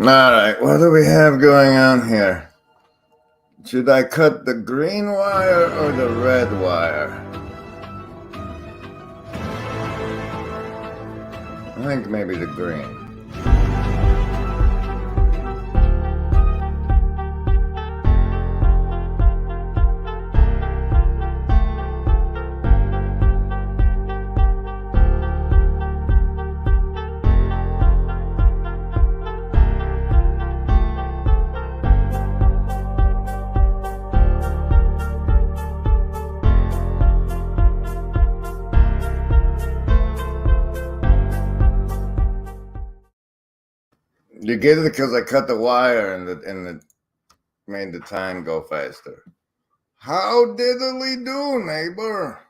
All right, what do we have going on here? Should I cut the green wire or the red wire? I think maybe the green. You get it because I cut the wire and it made the time go faster. How diddly do, neighbor?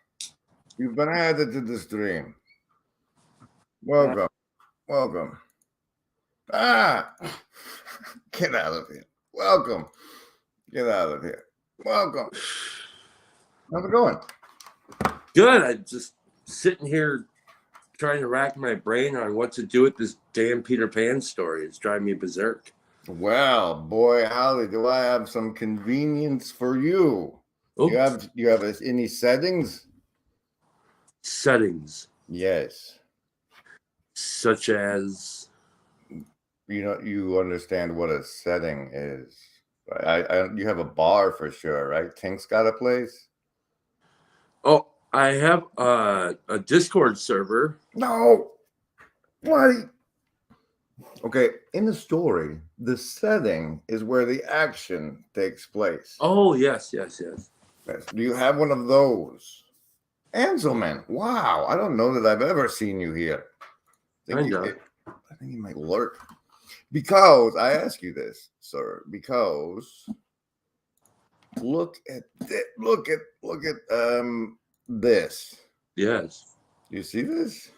You've been added to the stream. Welcome. Welcome. Ah! Get out of here. Welcome. Get out of here. Welcome. How's it going? Good. I'm just sitting here trying to rack my brain on what to do with this damn Peter Pan story. It's driving me berserk. Well, boy, howdy, do I have some convenience for you. Oops. You have any settings? Settings. Yes. Such as? You understand what a setting is. You have a bar for sure, right? Tink's got a place? Oh, I have a Discord server. No. What? Okay, in the story, the setting is where the action takes place. Oh, yes. Do you have one of those? Anselman, wow, I don't know that I've ever seen you here. I think you might lurk. Because, I ask you this, sir, because look at this. Yes. You see this?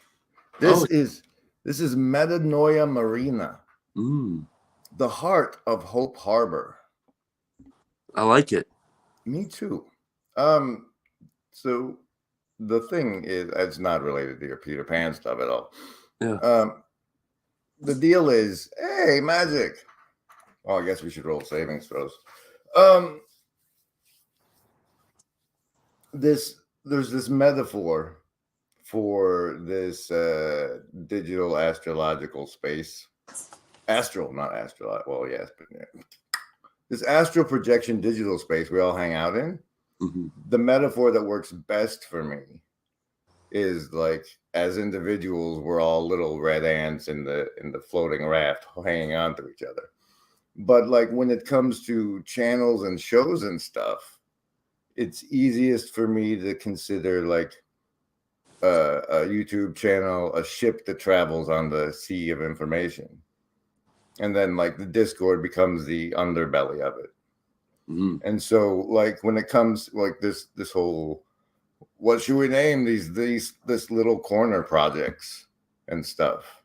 This is Metanoia Marina. The heart of Hope Harbor. I like it. Me too. So the thing is, it's not related to your Peter Pan stuff at all. Yeah. The deal is, hey, magic. Oh, I guess we should roll savings throws. There's this metaphor for this digital astrological space. Astral, not astral. Well, yes, but yeah. This astral projection digital space we all hang out in. Mm-hmm. The metaphor that works best for me is like, as individuals, we're all little red ants in the floating raft hanging on to each other. But like when it comes to channels and shows and stuff, it's easiest for me to consider like a YouTube channel, a ship that travels on the sea of information. And then like the Discord becomes the underbelly of it. Mm-hmm. And so like when it comes like this whole, what should we name this little corner projects and stuff?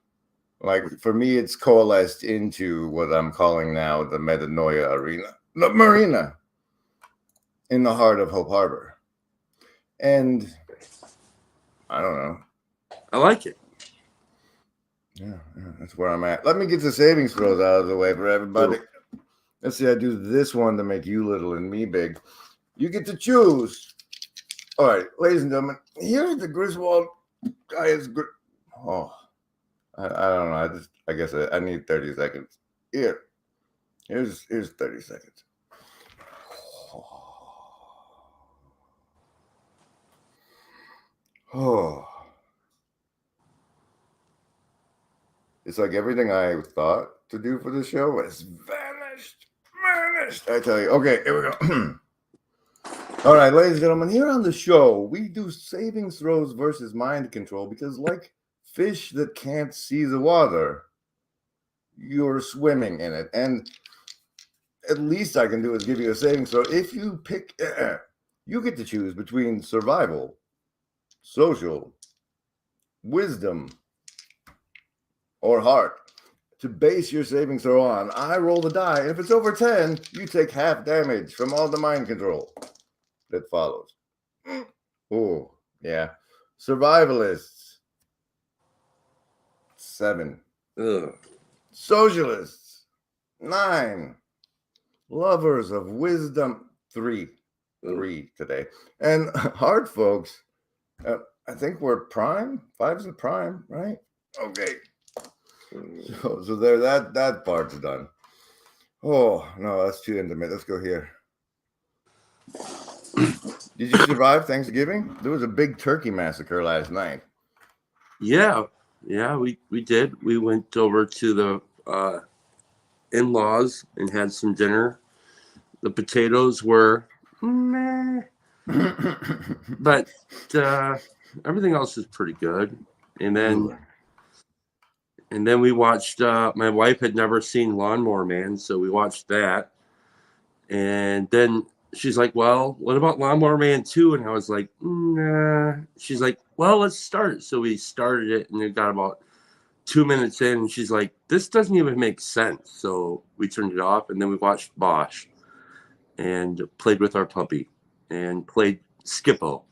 Like for me, it's coalesced into what I'm calling now the Metanoia Marina in the heart of Hope Harbor. And I don't know. I like it. Yeah, that's where I'm at. Let me get the savings throws out of the way for everybody. Cool. Let's see, I do this one to make you little and me big. You get to choose. All right, ladies and gentlemen, here at the Griswold guy is good. Oh, I don't know. I guess I need 30 seconds. Here, Here's 30 seconds. Oh. It's like everything I thought to do for the show has vanished. I tell you. Okay, here we go. All right, ladies and gentlemen, here on the show, we do saving throws versus mind control because, like fish that can't see the water, you're swimming in it. And at least I can do is give you a saving throw. If you pick, you get to choose between survival, social, wisdom, or heart to base your saving throw on. I roll the die, and if it's over 10, you take half damage from all the mind control that follows. Oh, yeah. Survivalists, 7. Ugh. Socialists, 9. Lovers of wisdom, 3. 3 today. And hard folks, I think we're prime. 5's the prime, right? Okay. So there, that part's done. Oh no, that's too intimate. Let's go here. Did you survive Thanksgiving? There was a big turkey massacre last night. Yeah, we did. We went over to the in-laws and had some dinner. The potatoes were meh, but everything else is pretty good. And then we watched. My wife had never seen Lawnmower Man, so we watched that. And then she's like, "Well, what about Lawnmower Man 2?" And I was like, "Nah." She's like, "Well, let's start." So we started it, and it got about 2 minutes in, and she's like, "This doesn't even make sense." So we turned it off, and then we watched Bosch and played with our puppy and played Skippo.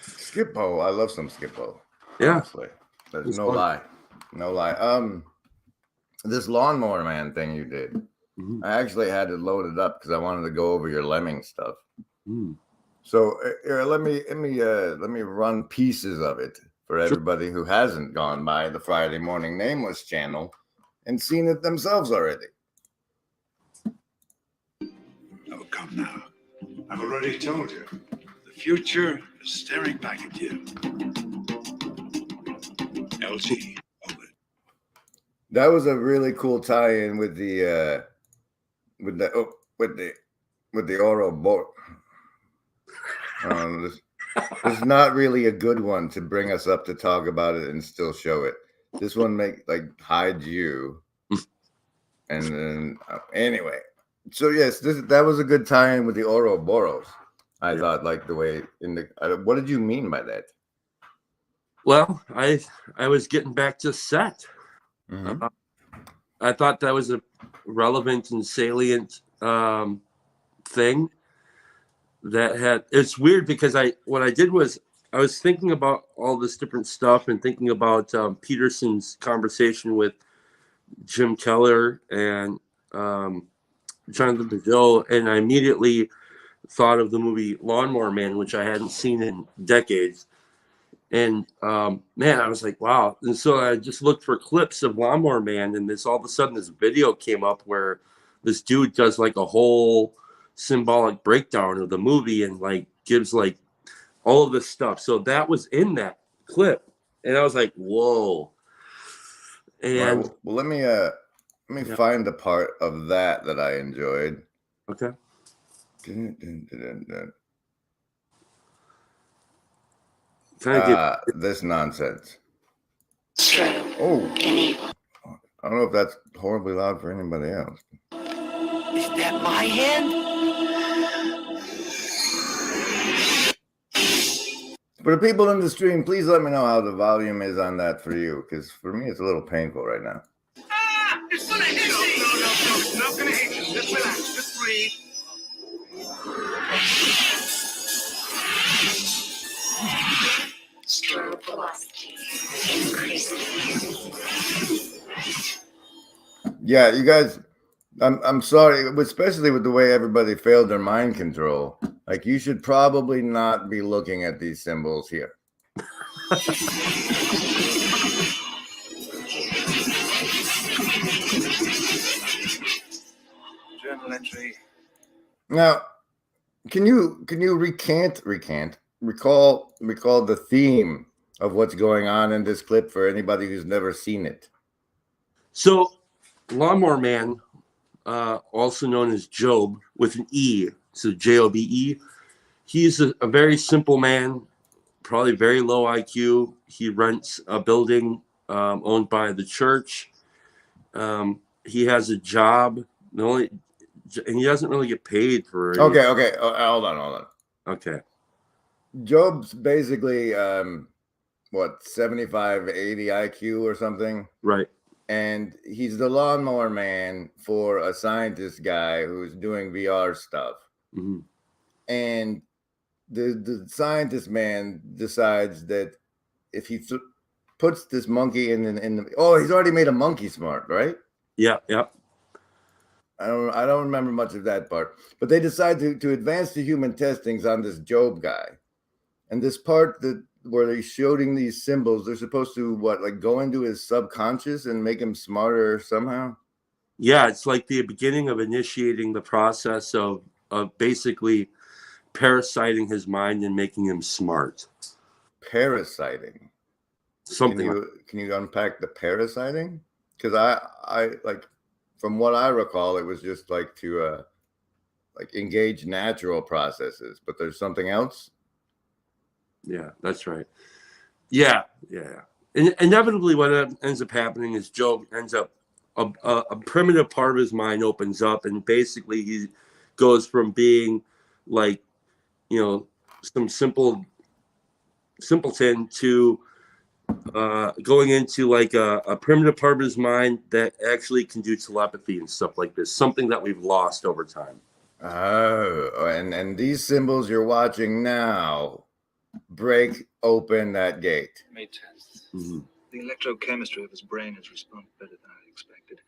Skippo, I love some Skippo. Yeah, honestly. There's no lie. No lie. This Lawnmower Man thing you did, I actually had it loaded up because I wanted to go over your lemming stuff. So here, let me run pieces of it for everybody who hasn't gone by the Friday Morning Nameless channel and seen it themselves already. Oh, come now. I've already told you. The future is staring back at you. LG, hold it. That was a really cool tie-in with the Ouroboros. This is not really a good one to bring us up to talk about it and still show it. This one hides you, and then anyway. So yes, that was a good tie-in with the Ouroboros. I thought, like the way in the. What did you mean by that? Well, I was getting back to set. I thought that was a relevant and salient thing that had. It's weird because what I did was I was thinking about all this different stuff and thinking about Peterson's conversation with Jim Keller and Jonathan Brazil, and I immediately thought of the movie Lawnmower Man, which I hadn't seen in decades. And man, I was like, wow. And so I just looked for clips of Lawnmower Man, and all of a sudden this video came up where this dude does like a whole symbolic breakdown of the movie and like gives like all of this stuff. So that was in that clip, and I was like, whoa. And well, let me find the part of that I enjoyed. Okay. This nonsense. Oh, I don't know if that's horribly loud for anybody else. Is that my hand? For the people in the stream, please let me know how the volume is on that for you, because for me it's a little painful right now. It's gonna hit me! No, it's not gonna hit you. Just relax, just breathe. Strobe velocity increasing. Yeah, you guys, I'm sorry, especially with the way everybody failed their mind control. Like, you should probably not be looking at these symbols here. entry. Now, can you recall the theme of what's going on in this clip for anybody who's never seen it? So, Lawnmower Man, also known as Job with an E, so Jobe. He's a very simple man, probably very low IQ. He rents a building owned by the church. He has a job. And he doesn't really get paid for it. Okay. Hold on. Okay. Job's basically 75, 80 IQ or something. Right. And he's the lawnmower man for a scientist guy who's doing VR stuff. Mm-hmm. And the scientist man decides that if he puts this monkey in he's already made a monkey smart, right? Yeah. I don't remember much of that part, but they decide to advance the human testings on this Job guy, and this part where they're showing these symbols, they're supposed to go into his subconscious and make him smarter somehow. Yeah, it's like the beginning of initiating the process of basically parasiting his mind and making him smart. Parasiting. Something. Can you unpack the parasiting? Because I from what I recall, it was just to engage natural processes, but there's something else. Yeah, that's right. Yeah. And inevitably, what ends up happening is Job ends up a primitive part of his mind opens up, and basically he goes from being some simpleton to going into a primitive part of his mind that actually can do telepathy and stuff like this, something that we've lost over time. Oh, and these symbols you're watching now break open that gate. May 10th. Mm-hmm. The electrochemistry of his brain has responded better than I expected.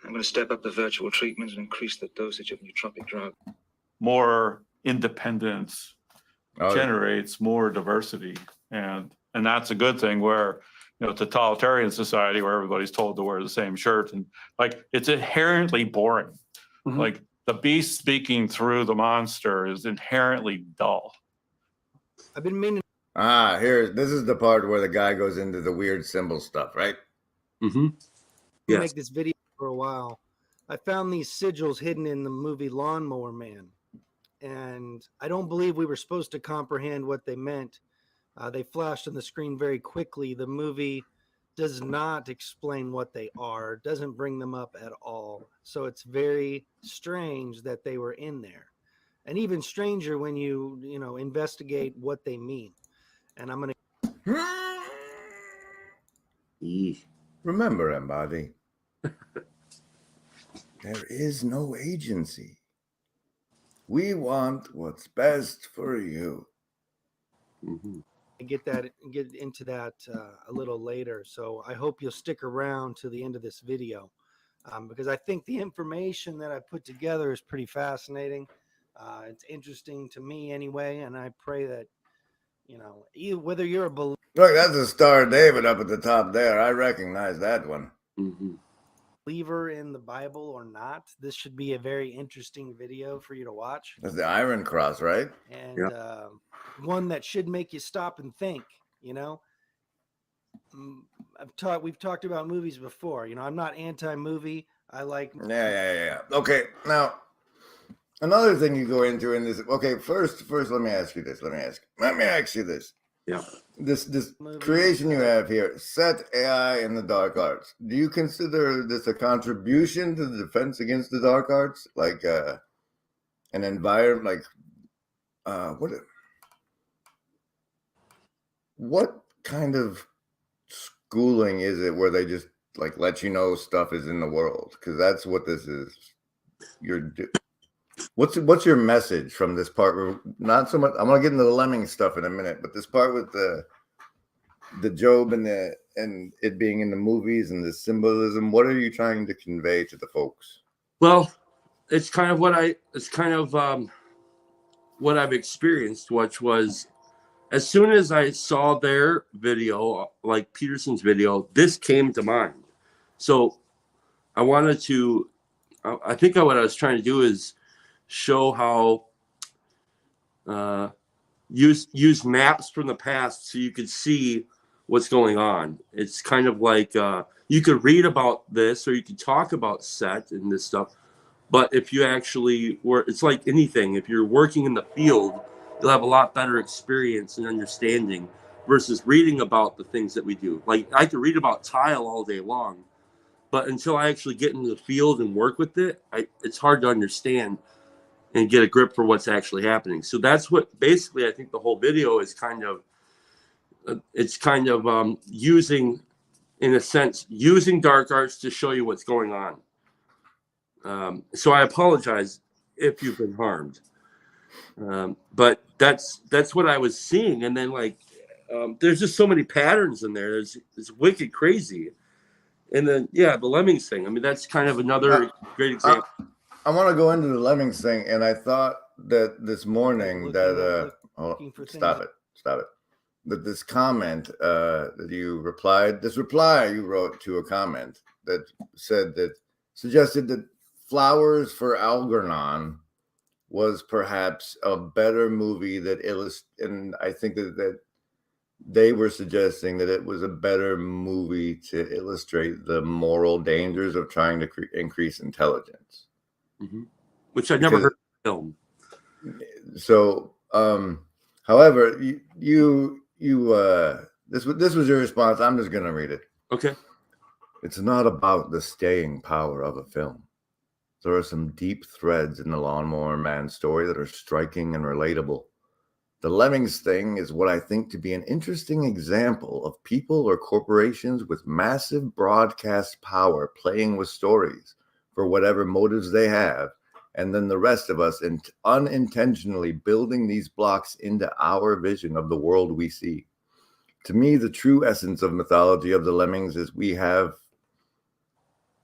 I'm going to step up the virtual treatment and increase the dosage of nootropic drug. More independence generates more diversity, and that's a good thing. Where totalitarian society where everybody's told to wear the same shirt, and it's inherently boring. Mm-hmm. The beast speaking through the monster is inherently dull. I've been meaning. This is the part where the guy goes into the weird symbol stuff, right? Mm-hmm. Yes. Make this video for a while. I found these sigils hidden in the movie Lawnmower Man, and I don't believe we were supposed to comprehend what they meant. They flashed on the screen very quickly. The movie does not explain what they are, doesn't bring them up at all. So it's very strange that they were in there. And even stranger when you investigate what they mean. And I'm going to... Remember, Embody, there is no agency. We want what's best for you. Mm-hmm. Get into that a little later. So I hope you'll stick around to the end of this video because I think the information that I put together is pretty fascinating. It's interesting to me anyway, and I pray that whether you're a believer. Look, that's a Star of David up at the top there. I recognize that one. Mm-hmm. Believer in the Bible or not, this should be a very interesting video for you to watch. That's the Iron Cross, right? And one that should make you stop and think. We've talked about movies before. I'm not anti-movie. I like. Yeah. Okay, now another thing you go into in this. Okay, first, let me ask you this. Yeah. This creation you have here, set AI in the dark arts. Do you consider this a contribution to the defense against the dark arts, an environment, what kind of schooling is it where they just let you know stuff is in the world? Because that's what this is. What's your message from this part? Not so much. I'm gonna get into the lemming stuff in a minute, but this part with the Job and it being in the movies and the symbolism. What are you trying to convey to the folks? Well, it's kind of what I've experienced, which was as soon as I saw their video, like Peterson's video, this came to mind. So I wanted to I think what I was trying to do is show how use maps from the past so you could see what's going on. It's kind of like you could read about this or you could talk about Set and this stuff, but if you actually were, it's like anything. If you're working in the field, you'll have a lot better experience and understanding versus reading about the things that we do. Like I could read about tile all day long, but until I actually get into the field and work with it, it's hard to understand and get a grip for what's actually happening. So that's what basically I think the whole video is kind of, using, in a sense, using dark arts to show you what's going on. So I apologize if you've been harmed. But that's what I was seeing. And then there's just so many patterns in there. It's wicked crazy. And then, the Lemmings thing. I mean, that's kind of another great example. I want to go into the Lemmings thing, and I thought that this morning that stop it. That this comment that you replied, this reply you wrote to a comment that suggested that Flowers for Algernon was perhaps a better movie and I think that they were suggesting that it was a better movie to illustrate the moral dangers of trying to increase intelligence. Mm-hmm. Which I never heard of the film. So, however, this was your response. I'm just going to read it. Okay. It's not about the staying power of a film. There are some deep threads in the Lawnmower Man story that are striking and relatable. The Lemmings thing is what I think to be an interesting example of people or corporations with massive broadcast power playing with stories for whatever motives they have, and then the rest of us unintentionally building these blocks into our vision of the world we see. To me, the true essence of mythology of the Lemmings is we have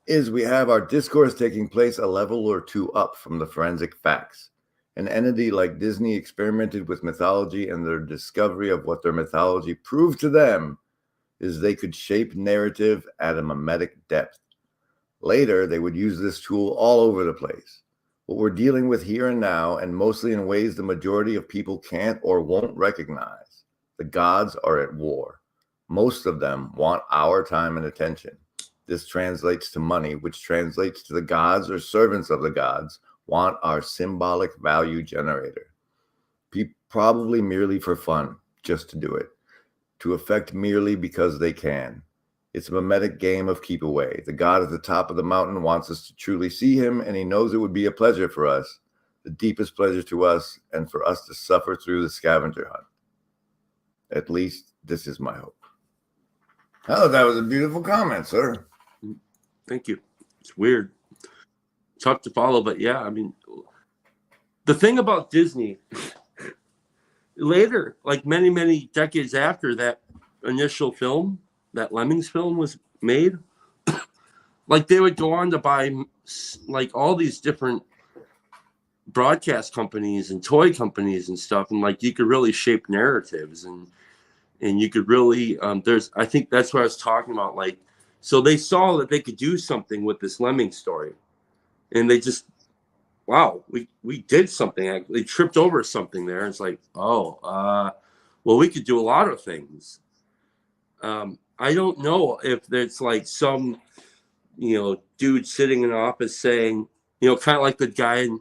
our discourse taking place a level or two up from the forensic facts. An entity like Disney experimented with mythology, and their discovery of what their mythology proved to them is they could shape narrative at a mimetic depth. Later, they would use this tool all over the place. What we're dealing with here and now, and mostly in ways the majority of people can't or won't recognize, the gods are at war. Most of them want our time and attention. This translates to money, which translates to the gods or servants of the gods want our symbolic value generator. Probably merely for fun, just to do it. To affect merely because they can. It's a mimetic game of keep away. The god at the top of the mountain wants us to truly see him, and he knows it would be a pleasure for us, the deepest pleasure to us, and for us to suffer through the scavenger hunt. At least, this is my hope. Oh, that was a beautiful comment, sir. Thank you. It's weird. Tough to follow, but yeah, I mean, the thing about Disney, later, like many, many decades after that initial film, that Lemmings film was made, like they would go on to buy like all these different broadcast companies and toy companies and stuff, and like you could really shape narratives and you could really I think that's what I was talking about. Like, so they saw that they could do something with this Lemming story, and they just, wow, we did something. They tripped over something there. It's like, well, we could do a lot of things. I don't know if there's like some, dude sitting in an office saying, kind of like the guy in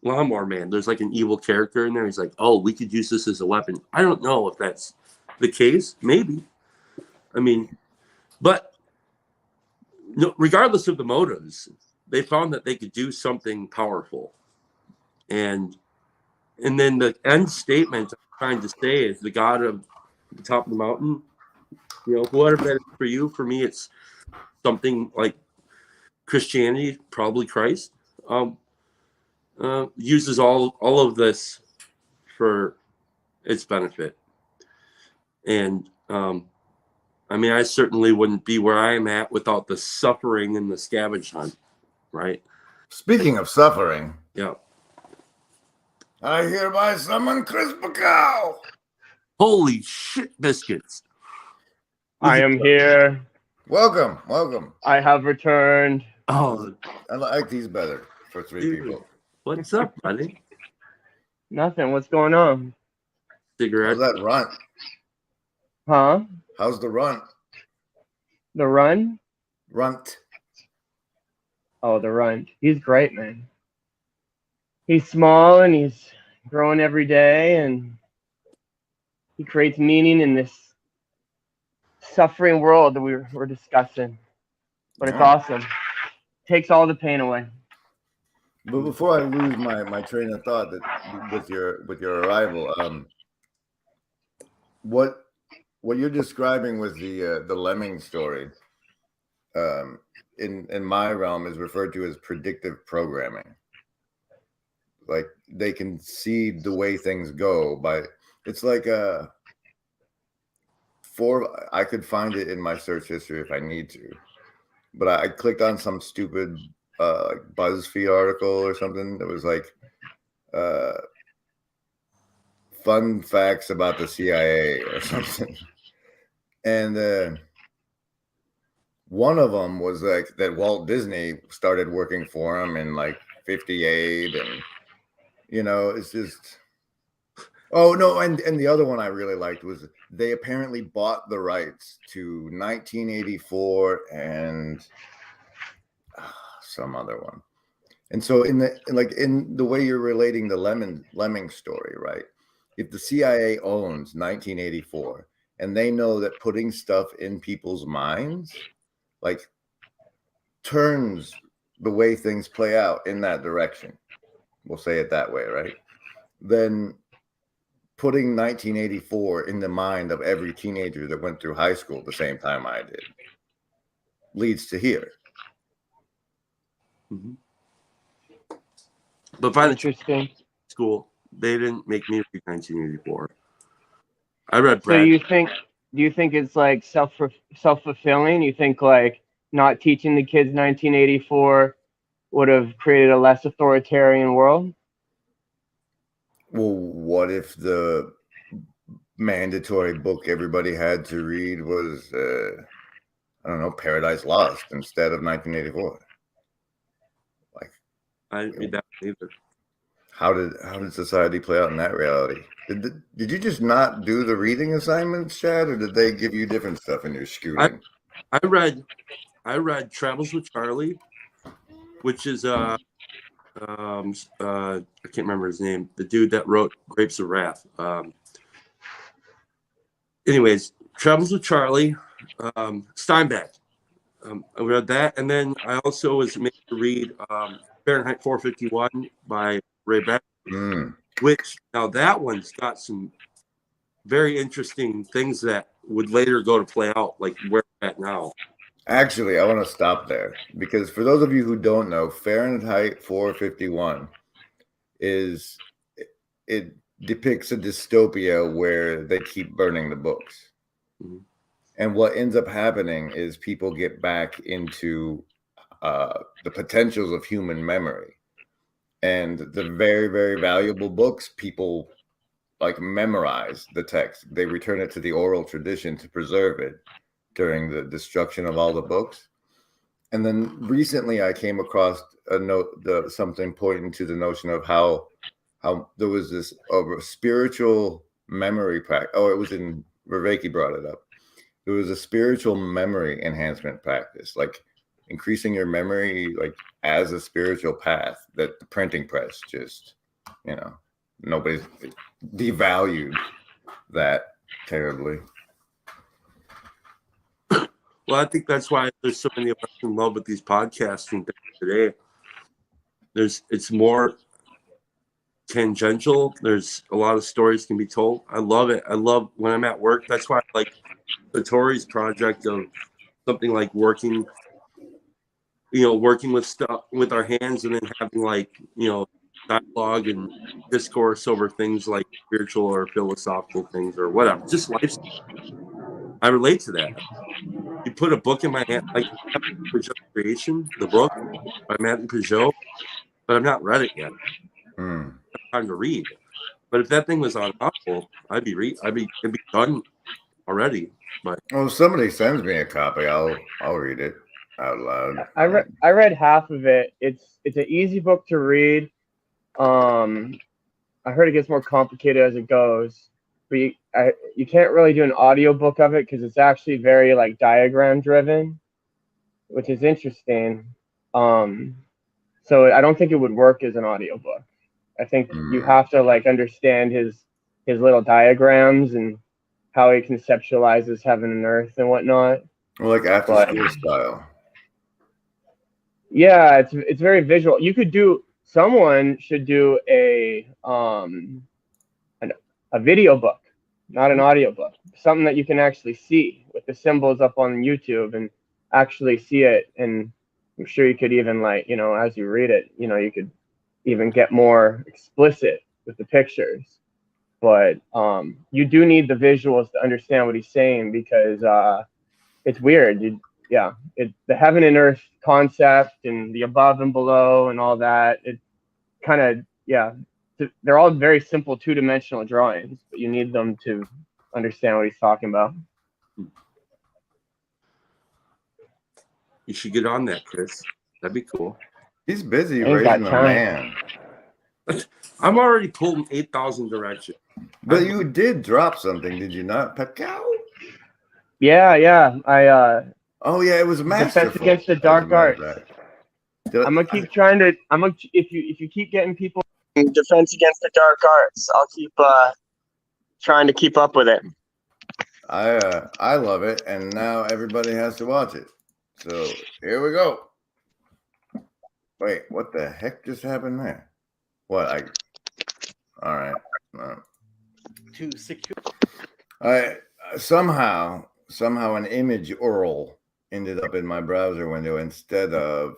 Lawnmower Man. There's like an evil character in there. He's like, oh, we could use this as a weapon. I don't know if that's the case. Maybe. I mean, but no, regardless of the motives, they found that they could do something powerful. And then the end statement I'm trying to say is the God of the top of the mountain, whoever that is for you, for me, it's something like Christianity, probably Christ, uses all of this for its benefit. And I mean, I certainly wouldn't be where I am at without the suffering and the scavenge hunt, right? Speaking of suffering, yeah, I hereby summon Chris Bacow. Holy shit, biscuits! I am here. Welcome. I have returned. Oh, I like these better for three dude, people. what's up, buddy? Nothing. What's going on? Cigarette. How's that runt? Huh? How's the runt? The run? Runt. Oh, the run. He's great, man. He's small and he's growing every day, and he creates meaning in this suffering world that we're discussing. But it's awesome. Takes all the pain away. But before I lose my train of thought, that with your arrival, what you're describing with the lemming story, in my realm is referred to as predictive programming. Like they can see the way things go by. It's like I could find it in my search history if I need to, but I clicked on some stupid BuzzFeed article or something that was like fun facts about the CIA or something, and one of them was like that Walt Disney started working for him in like 58, and it's just. Oh no, and the other one I really liked was they apparently bought the rights to 1984 and some other one. And so in the way you're relating the lemming story, right? If the CIA owns 1984 and they know that putting stuff in people's minds like turns the way things play out in that direction, we'll say it that way, right? Then putting 1984 in the mind of every teenager that went through high school the same time I did leads to here. Mm-hmm. But by the Interesting. school, they didn't make me read 1984. I read So do you think it's like self-fulfilling? You think like not teaching the kids 1984 would have created a less authoritarian world? Well, what if the mandatory book everybody had to read was, I don't know, Paradise Lost instead of 1984? Like, I didn't read that either. How did society play out in that reality? Did you just not do the reading assignments, Chad, or did they give you different stuff in your scooting? I read Travels with Charlie, which is I can't remember his name. The dude that wrote Grapes of Wrath. Anyways, Travels with Charlie, Steinbeck. I read that, and then I also was made to read Fahrenheit 451 by Ray Bradbury, which now that one's got some very interesting things that would later go to play out, like where we're at now. Actually, I want to stop there because for those of you who don't know, Fahrenheit 451 it depicts a dystopia where they keep burning the books. Mm-hmm. And what ends up happening is people get back into the potentials of human memory. And the very, very valuable books, people like memorize the text. They return it to the oral tradition to preserve it during the destruction of all the books. And then recently I came across something pointing to the notion of how there was this spiritual memory practice. Oh, it was in Viveki brought it up. There was a spiritual memory enhancement practice, like increasing your memory like as a spiritual path that the printing press just, nobody's devalued that terribly. Well, I think that's why there's so many of us in love with these podcasting things today. It's more tangential. There's a lot of stories can be told. I love it. I love when I'm at work. That's why I like the Tori's project of something like working with stuff with our hands and then having dialogue and discourse over things like spiritual or philosophical things or whatever. Just life. I relate to that. You put a book in my hand, like Peugeot Creation, the book by Matt and Peugeot, but I've not read it yet. I have time to read. But if that thing was on Apple, it'd be done already. But if somebody sends me a copy, I'll read it. out loud. I read half of it. It's an easy book to read. I heard it gets more complicated as it goes, but you can't really do an audio book of it because it's actually very like diagram driven, which is interesting. So I don't think it would work as an audio book. I think you have to like understand his little diagrams and how he conceptualizes heaven and earth and whatnot. Well, like after school style. Yeah, it's very visual. Someone should do a video book, not an audio book. Something that you can actually see with the symbols up on YouTube and actually see it. And I'm sure you could even like, you know, as you read it, you know, you could even get more explicit with the pictures. But you do need the visuals to understand what he's saying because it's weird. The heaven and earth concept and the above and below and all that, it kind of, they're all very simple two-dimensional drawings, but you need them to understand what he's talking about. You should get on that, Chris. That'd be cool. He's busy raising a man. I'm already pulled 8,000 directions. But you did drop something, did you not? Pet cow? Yeah. Oh yeah, it was masterful. Defense Against the Dark Arts. I'm gonna keep trying to. If you keep getting people Defense Against the Dark Arts, I'll keep trying to keep up with it. I love it, and now everybody has to watch it. So here we go. Wait, what the heck just happened there? What all right. To secure. Somehow an image URL ended up in my browser window instead of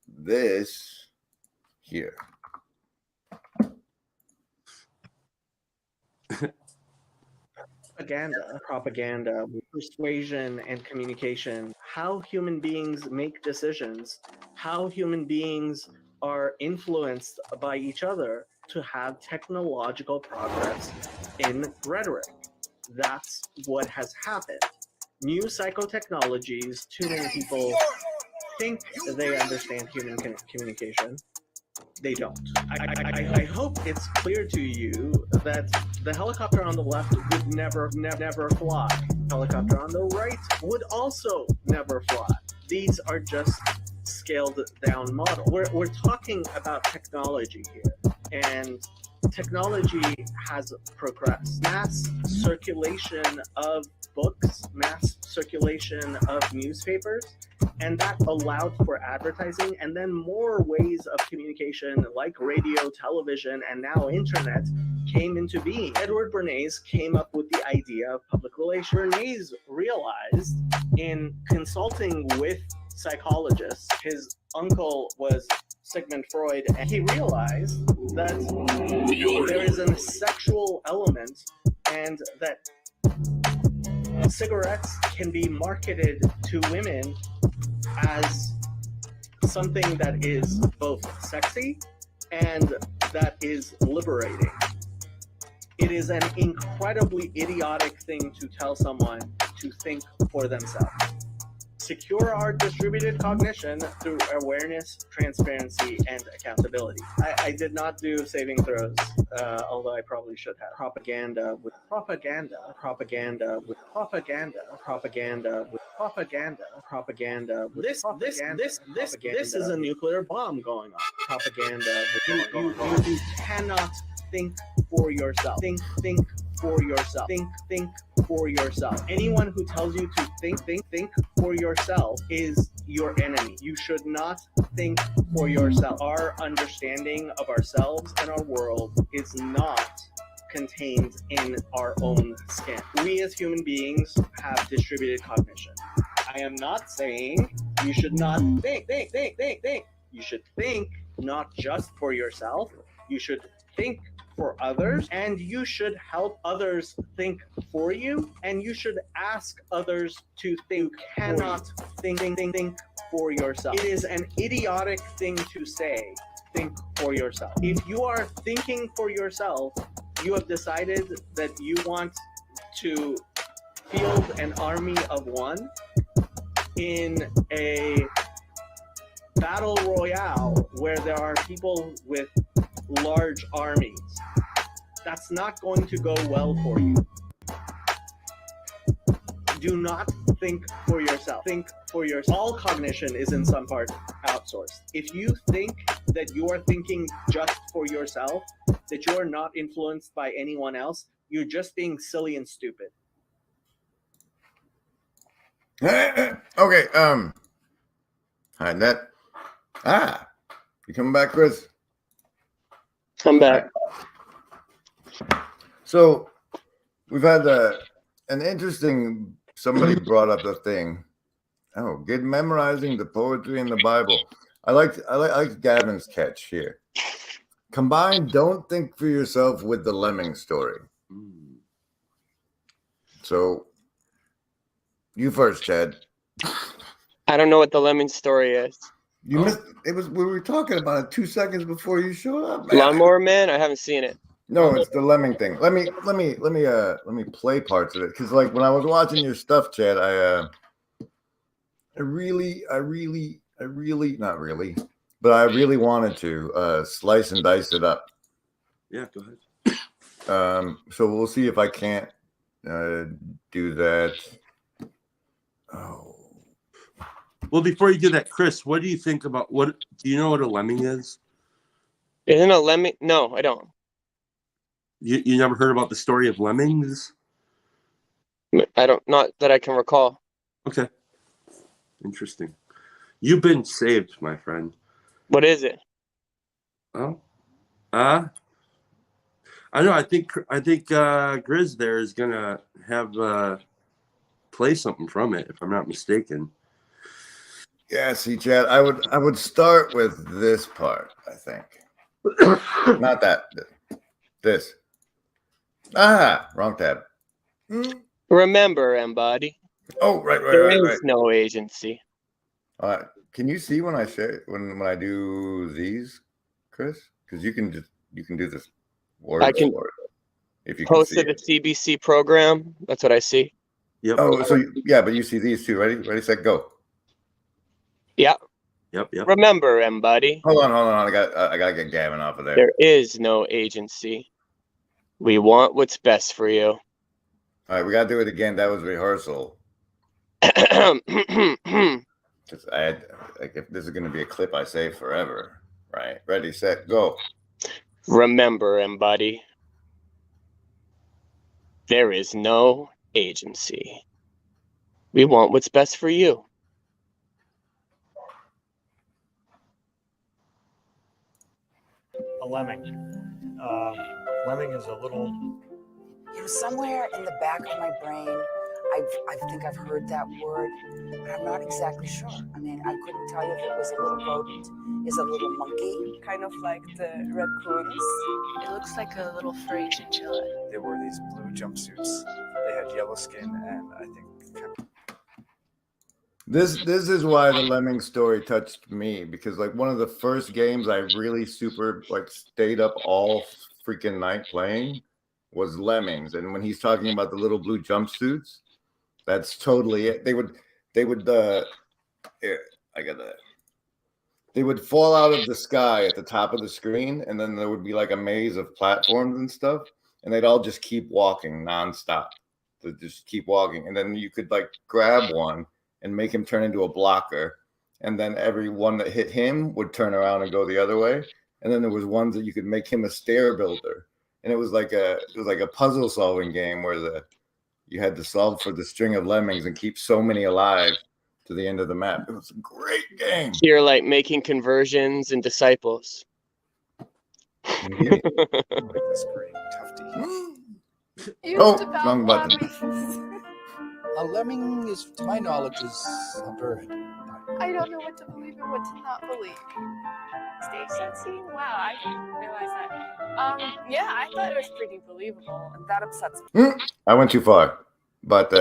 this here. Propaganda, persuasion, and communication. How human beings make decisions. How human beings are influenced by each other to have technological progress in rhetoric. That's what has happened. New psychotechnologies, too many people think they understand human communication. They don't. I hope it's clear to you that the helicopter on the left would never fly. Helicopter on the right would also never fly. These are just scaled down model. We're talking about technology here, and technology has progressed. Mass circulation of books, mass circulation of newspapers, and that allowed for advertising, and then more ways of communication like radio, television, and now internet came into being. Edward Bernays came up with the idea of public relations. Bernays realized in consulting with psychologists, his uncle was Sigmund Freud, and he realized that there is a sexual element and that cigarettes can be marketed to women as something that is both sexy and that is liberating. It is an incredibly idiotic thing to tell someone to think for themselves. Secure our distributed cognition through awareness, transparency, and accountability. I did not do saving throws, although I probably should have. Propaganda with propaganda, propaganda with propaganda, propaganda with propaganda, propaganda with this is a nuclear bomb going on. Propaganda with you cannot think for yourself. Think for yourself. Think for yourself. Anyone who tells you to think for yourself is your enemy. You should not think for yourself. Our understanding of ourselves and our world is not contained in our own skin. We as human beings have distributed cognition. I am not saying you should not think. You should think not just for yourself. You should think for others, and you should help others think for you, and you should ask others to think. You cannot think for yourself. It is an idiotic thing to say, think for yourself. If you are thinking for yourself, you have decided that you want to field an army of one in a battle royale where there are people with large armies. That's not going to go well for you. Do not think for yourself. Think for yourself. All cognition is in some part outsourced. If you think that you are thinking just for yourself, that you are not influenced by anyone else, you're just being silly and stupid. Okay, hi, Net. You coming back, Chris? I'm back. So we've had an interesting. Somebody brought up the thing. Oh, get memorizing the poetry in the Bible. I like Gavin's catch here. Combine "Don't Think for Yourself" with the Lemming story. So you first, Chad. I don't know what the Lemming story is. You missed it. We were talking about it 2 seconds before you showed up. Man. Lawnmower Man? I haven't seen it. No, it's the Lemming thing. Let me play parts of it, because like when I was watching your stuff, Chad, I really not really, but I really wanted to slice and dice it up. Yeah, go ahead. So we'll see if I can't do that. Oh. Well, before you do that, Chris, what do you think about do you know what a lemming is? Isn't a lemming? No, I don't. You never heard about the story of lemmings? I don't, not that I can recall. Okay. Interesting. You've been saved, my friend. What is it? Oh. I know. I think Grizz there is gonna have play something from it, if I'm not mistaken. Yeah, see, Chad, I would start with this part, I think. Not that. This. Wrong tab. Remember, Embody. Oh, right. There is no agency. Can you see when I share when I do these, Chris? Because you can do this word I can for it. If you post can to the CBC program. That's what I see. Yep. Oh, so yeah, but you see these too. Ready, set, go. Yeah. Yep. Remember, Embody. Hold on. I gotta get Gavin off of there. There is no agency. We want what's best for you. All right, we gotta do it again. That was rehearsal. If this is gonna be a clip I say forever, right? Ready, set, go. Remember, Embody. There is no agency. We want what's best for you. A lemming. Lemming is a little. Somewhere in the back of my brain, I think I've heard that word, but I'm not exactly sure. I mean, I couldn't tell you if it was a little rodent, is a little monkey. Kind of like the raccoons. It looks like a little furry chinchilla. They wore these blue jumpsuits. They had yellow skin, and I think. This is why the Lemming story touched me, because like one of the first games I really super like stayed up all freaking night playing was Lemmings, and when he's talking about the little blue jumpsuits, that's totally it. They would fall out of the sky at the top of the screen, and then there would be like a maze of platforms and stuff, and they'd all just keep walking nonstop. They just keep walking, and then you could like grab one and make him turn into a blocker, and then every one that hit him would turn around and go the other way. And then there was ones that you could make him a stair builder, and it was like a puzzle solving game where you had to solve for the string of lemmings and keep so many alive to the end of the map. It was a great game. You're like making conversions and disciples. This green tufty. Wrong button. A lemming is, to my knowledge, is a bird. I don't know what to believe and what to not believe. Stage sensing? Wow, I didn't realize that. Yeah, I thought it was pretty believable. That upsets me. I went too far, but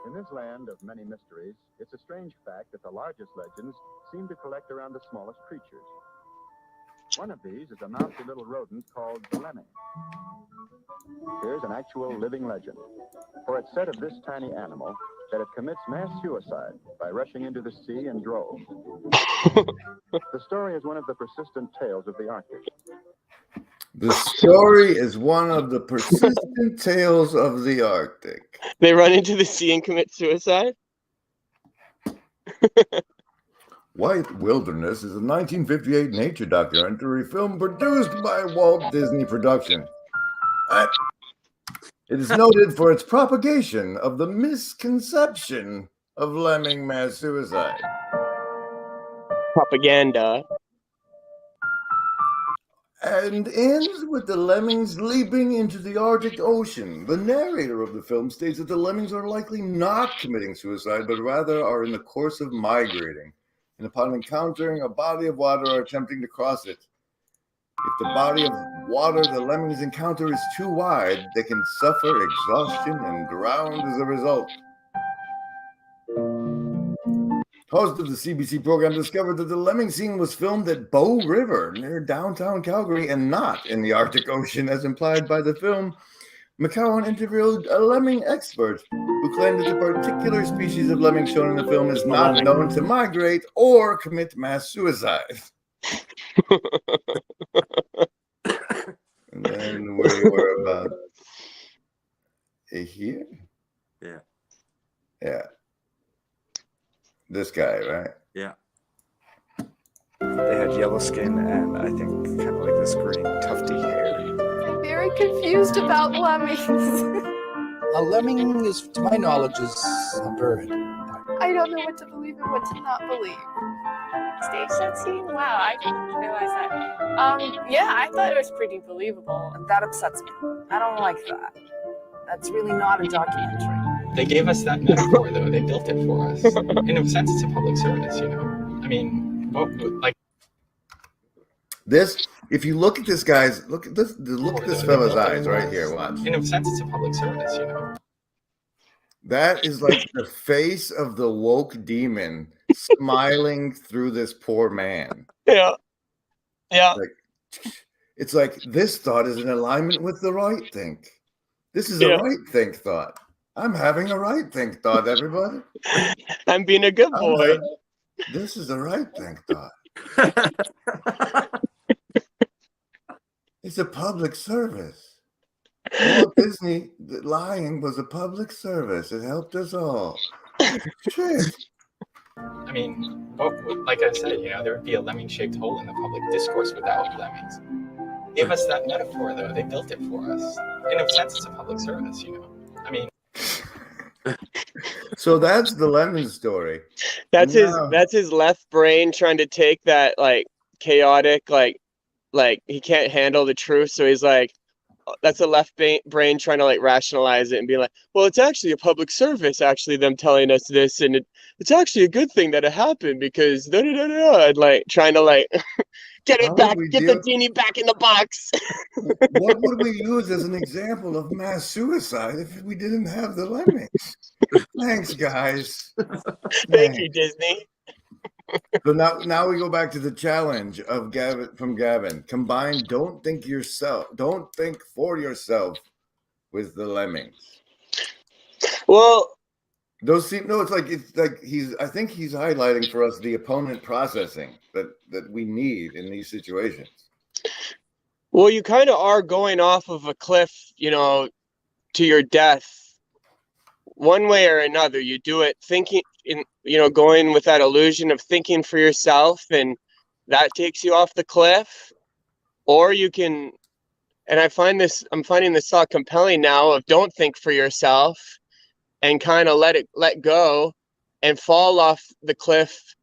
In this land of many mysteries, it's a strange fact that the largest legends seem to collect around the smallest creatures. One of these is a mousy little rodent called the lemming. Here's an actual living legend. For it's said of this tiny animal that it commits mass suicide by rushing into the sea in droves. The story is one of the persistent tales of the Arctic. The story is one of the persistent tales of the Arctic. They run into the sea and commit suicide? White Wilderness is a 1958 nature documentary film produced by Walt Disney Production. It is noted for its propagation of the misconception of lemming mass suicide. Propaganda. And ends with the lemmings leaping into the Arctic Ocean. The narrator of the film states that the lemmings are likely not committing suicide, but rather are in the course of migrating, and upon encountering a body of water are attempting to cross it. If the body of water the lemmings encounter is too wide, they can suffer exhaustion and drown as a result. Host of the CBC program discovered that the lemming scene was filmed at Bow River near downtown Calgary and not in the Arctic Ocean as implied by the film. McCowan interviewed a lemming expert who claimed that the particular species of lemming shown in the film is not known to migrate or commit mass suicide. And then we were about here. Yeah. Yeah. This guy, right? Yeah. They had yellow skin and I think kind of like this green tufty hair. I'm very confused about lemmings. A lemming is, to my knowledge, is a bird. I don't know what to believe and what to not believe. Stage set scene? Wow, I didn't realize that. Yeah, I thought it was pretty believable. That upsets me. I don't like that. That's really not a documentary. They gave us that metaphor, though. They built it for us. In a sense, it's a public service, you know? I mean, like... This, if you look at this guy's, look at this fella's eyes right here, watch. In a sense, it's a public service, you know? That is like the face of the woke demon smiling through this poor man. Yeah. Yeah. It's like this thought is in alignment with the right think. This is a right think thought. I'm having a right think thought, everybody. I'm being a good boy. This is a right think thought. It's a public service. Walt Disney lying was a public service. It helped us all. Shit. I mean, like I said, you know, there would be a lemming-shaped hole in the public discourse without lemmings. They gave us that metaphor, though. They built it for us. In a sense, it's a public service, you know? I mean... So that's the lemon story. That's his left brain trying to take that like chaotic like he can't handle the truth, so he's like, that's a left brain trying to like rationalize it and be like, well, it's actually a public service, actually them telling us this, and it's actually a good thing that it happened because and like trying to like get it back, get the genie back in the box. What would we use as an example of mass suicide if we didn't have the lemmings? Thanks, guys. Thank you, Disney. So now we go back to the challenge of Gavin. Combine don't think for yourself with the lemmings. Well, those seem it's like I think he's highlighting for us the opponent processing that we need in these situations. Well, you kind of are going off of a cliff, you know, to your death. One way or another, you do it thinking going with that illusion of thinking for yourself, and that takes you off the cliff. Or you can, and I'm finding this thought compelling now of don't think for yourself and kind of let go and fall off the cliff,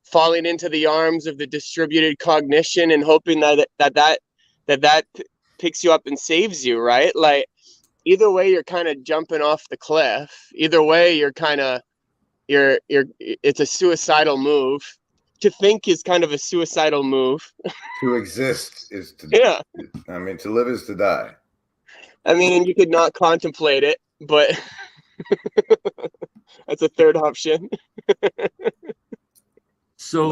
falling into the arms of the distributed cognition and hoping that picks you up and saves you, right? Like, either way, you're kind of jumping off the cliff. Either way, it's a suicidal move. To think is kind of a suicidal move. To exist is to I mean, to live is to die. I mean, you could not contemplate it, but that's a third option. So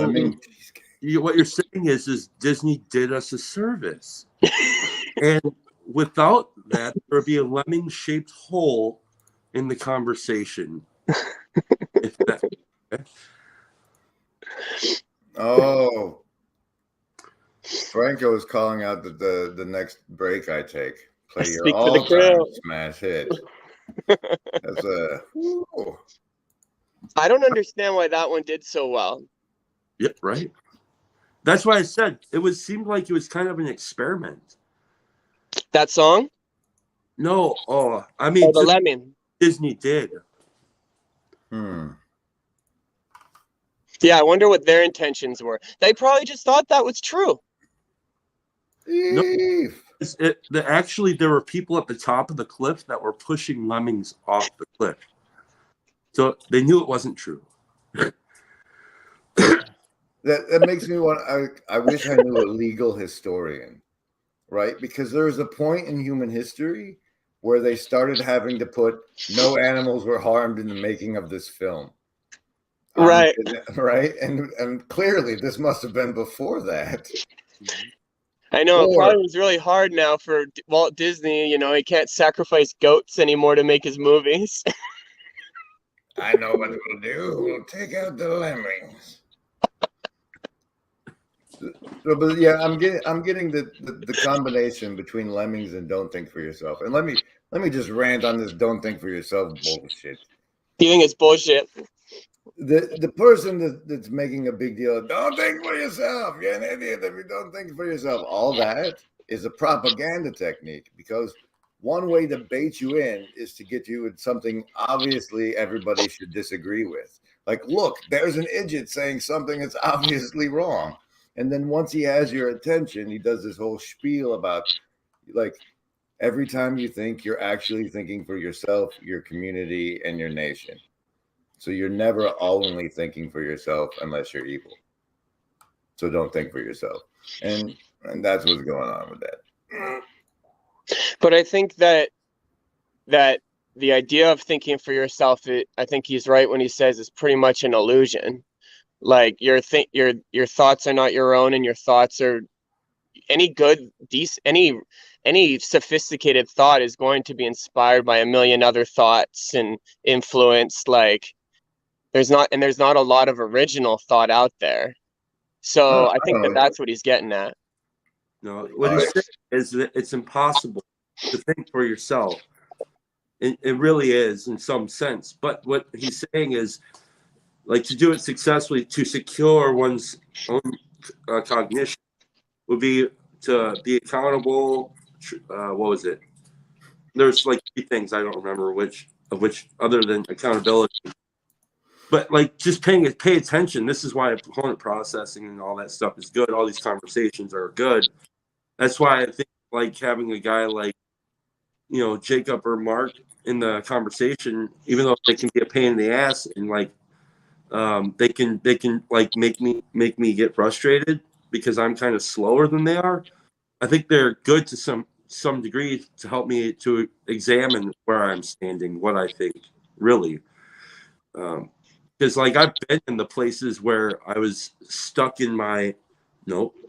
what you're saying is Disney did us a service, and without that, there would be a lemming-shaped hole in the conversation. If that, Oh, Franco is calling out the next break I take. Play your Speak for the all-time crew. smash hit. That's a. Ooh. I don't understand why that one did so well. Yep, right. That's why I said seemed like it was kind of an experiment. That song? No, I mean, the Lemon. Disney did. Yeah, I wonder what their intentions were. They probably just thought that was true. No, actually, there were people at the top of the cliff that were pushing lemmings off the cliff. So they knew it wasn't true. That makes me want. I wish I knew a legal historian, right? Because there was a point in human history where they started having to put no animals were harmed in the making of this film. Right. Right. And clearly this must have been before that. I know it probably was really hard now for Walt Disney. You know, he can't sacrifice goats anymore to make his movies. I know what we'll do. We'll take out the lemmings. But yeah, I'm getting the combination between lemmings and don't think for yourself. And let me just rant on this don't think for yourself bullshit. You think it's bullshit? The person that's making a big deal of don't think for yourself, you're an idiot if you don't think for yourself. All that is a propaganda technique, because one way to bait you in is to get you in something obviously everybody should disagree with. Like, look, there's an idiot saying something that's obviously wrong. And then once he has your attention, he does this whole spiel about, like, every time you think, you're actually thinking for yourself, your community, and your nation. So you're never only thinking for yourself unless you're evil. So don't think for yourself. And that's what's going on with that. But I think that the idea of thinking for yourself, I think he's right when he says it's pretty much an illusion. Like your thoughts are not your own, and your thoughts are any good, any sophisticated thought is going to be inspired by a million other thoughts and influenced. Like there's not a lot of original thought out there. So I think that's what he's getting at. No, what he's saying is that it's impossible to think for yourself. It really is in some sense. But what he's saying is, like, to do it successfully, to secure one's own cognition, would be to be accountable. What was it? There's like 3 things, I don't remember which other than accountability. But like, just pay attention. This is why opponent processing and all that stuff is good. All these conversations are good. That's why I think like having a guy like, you know, Jacob or Mark in the conversation, even though they can be a pain in the ass and like they can like make me get frustrated because I'm kind of slower than they are. I think they're good to some degree to help me to examine where I'm standing, what I think really. Because like I've been in the places where I was stuck in my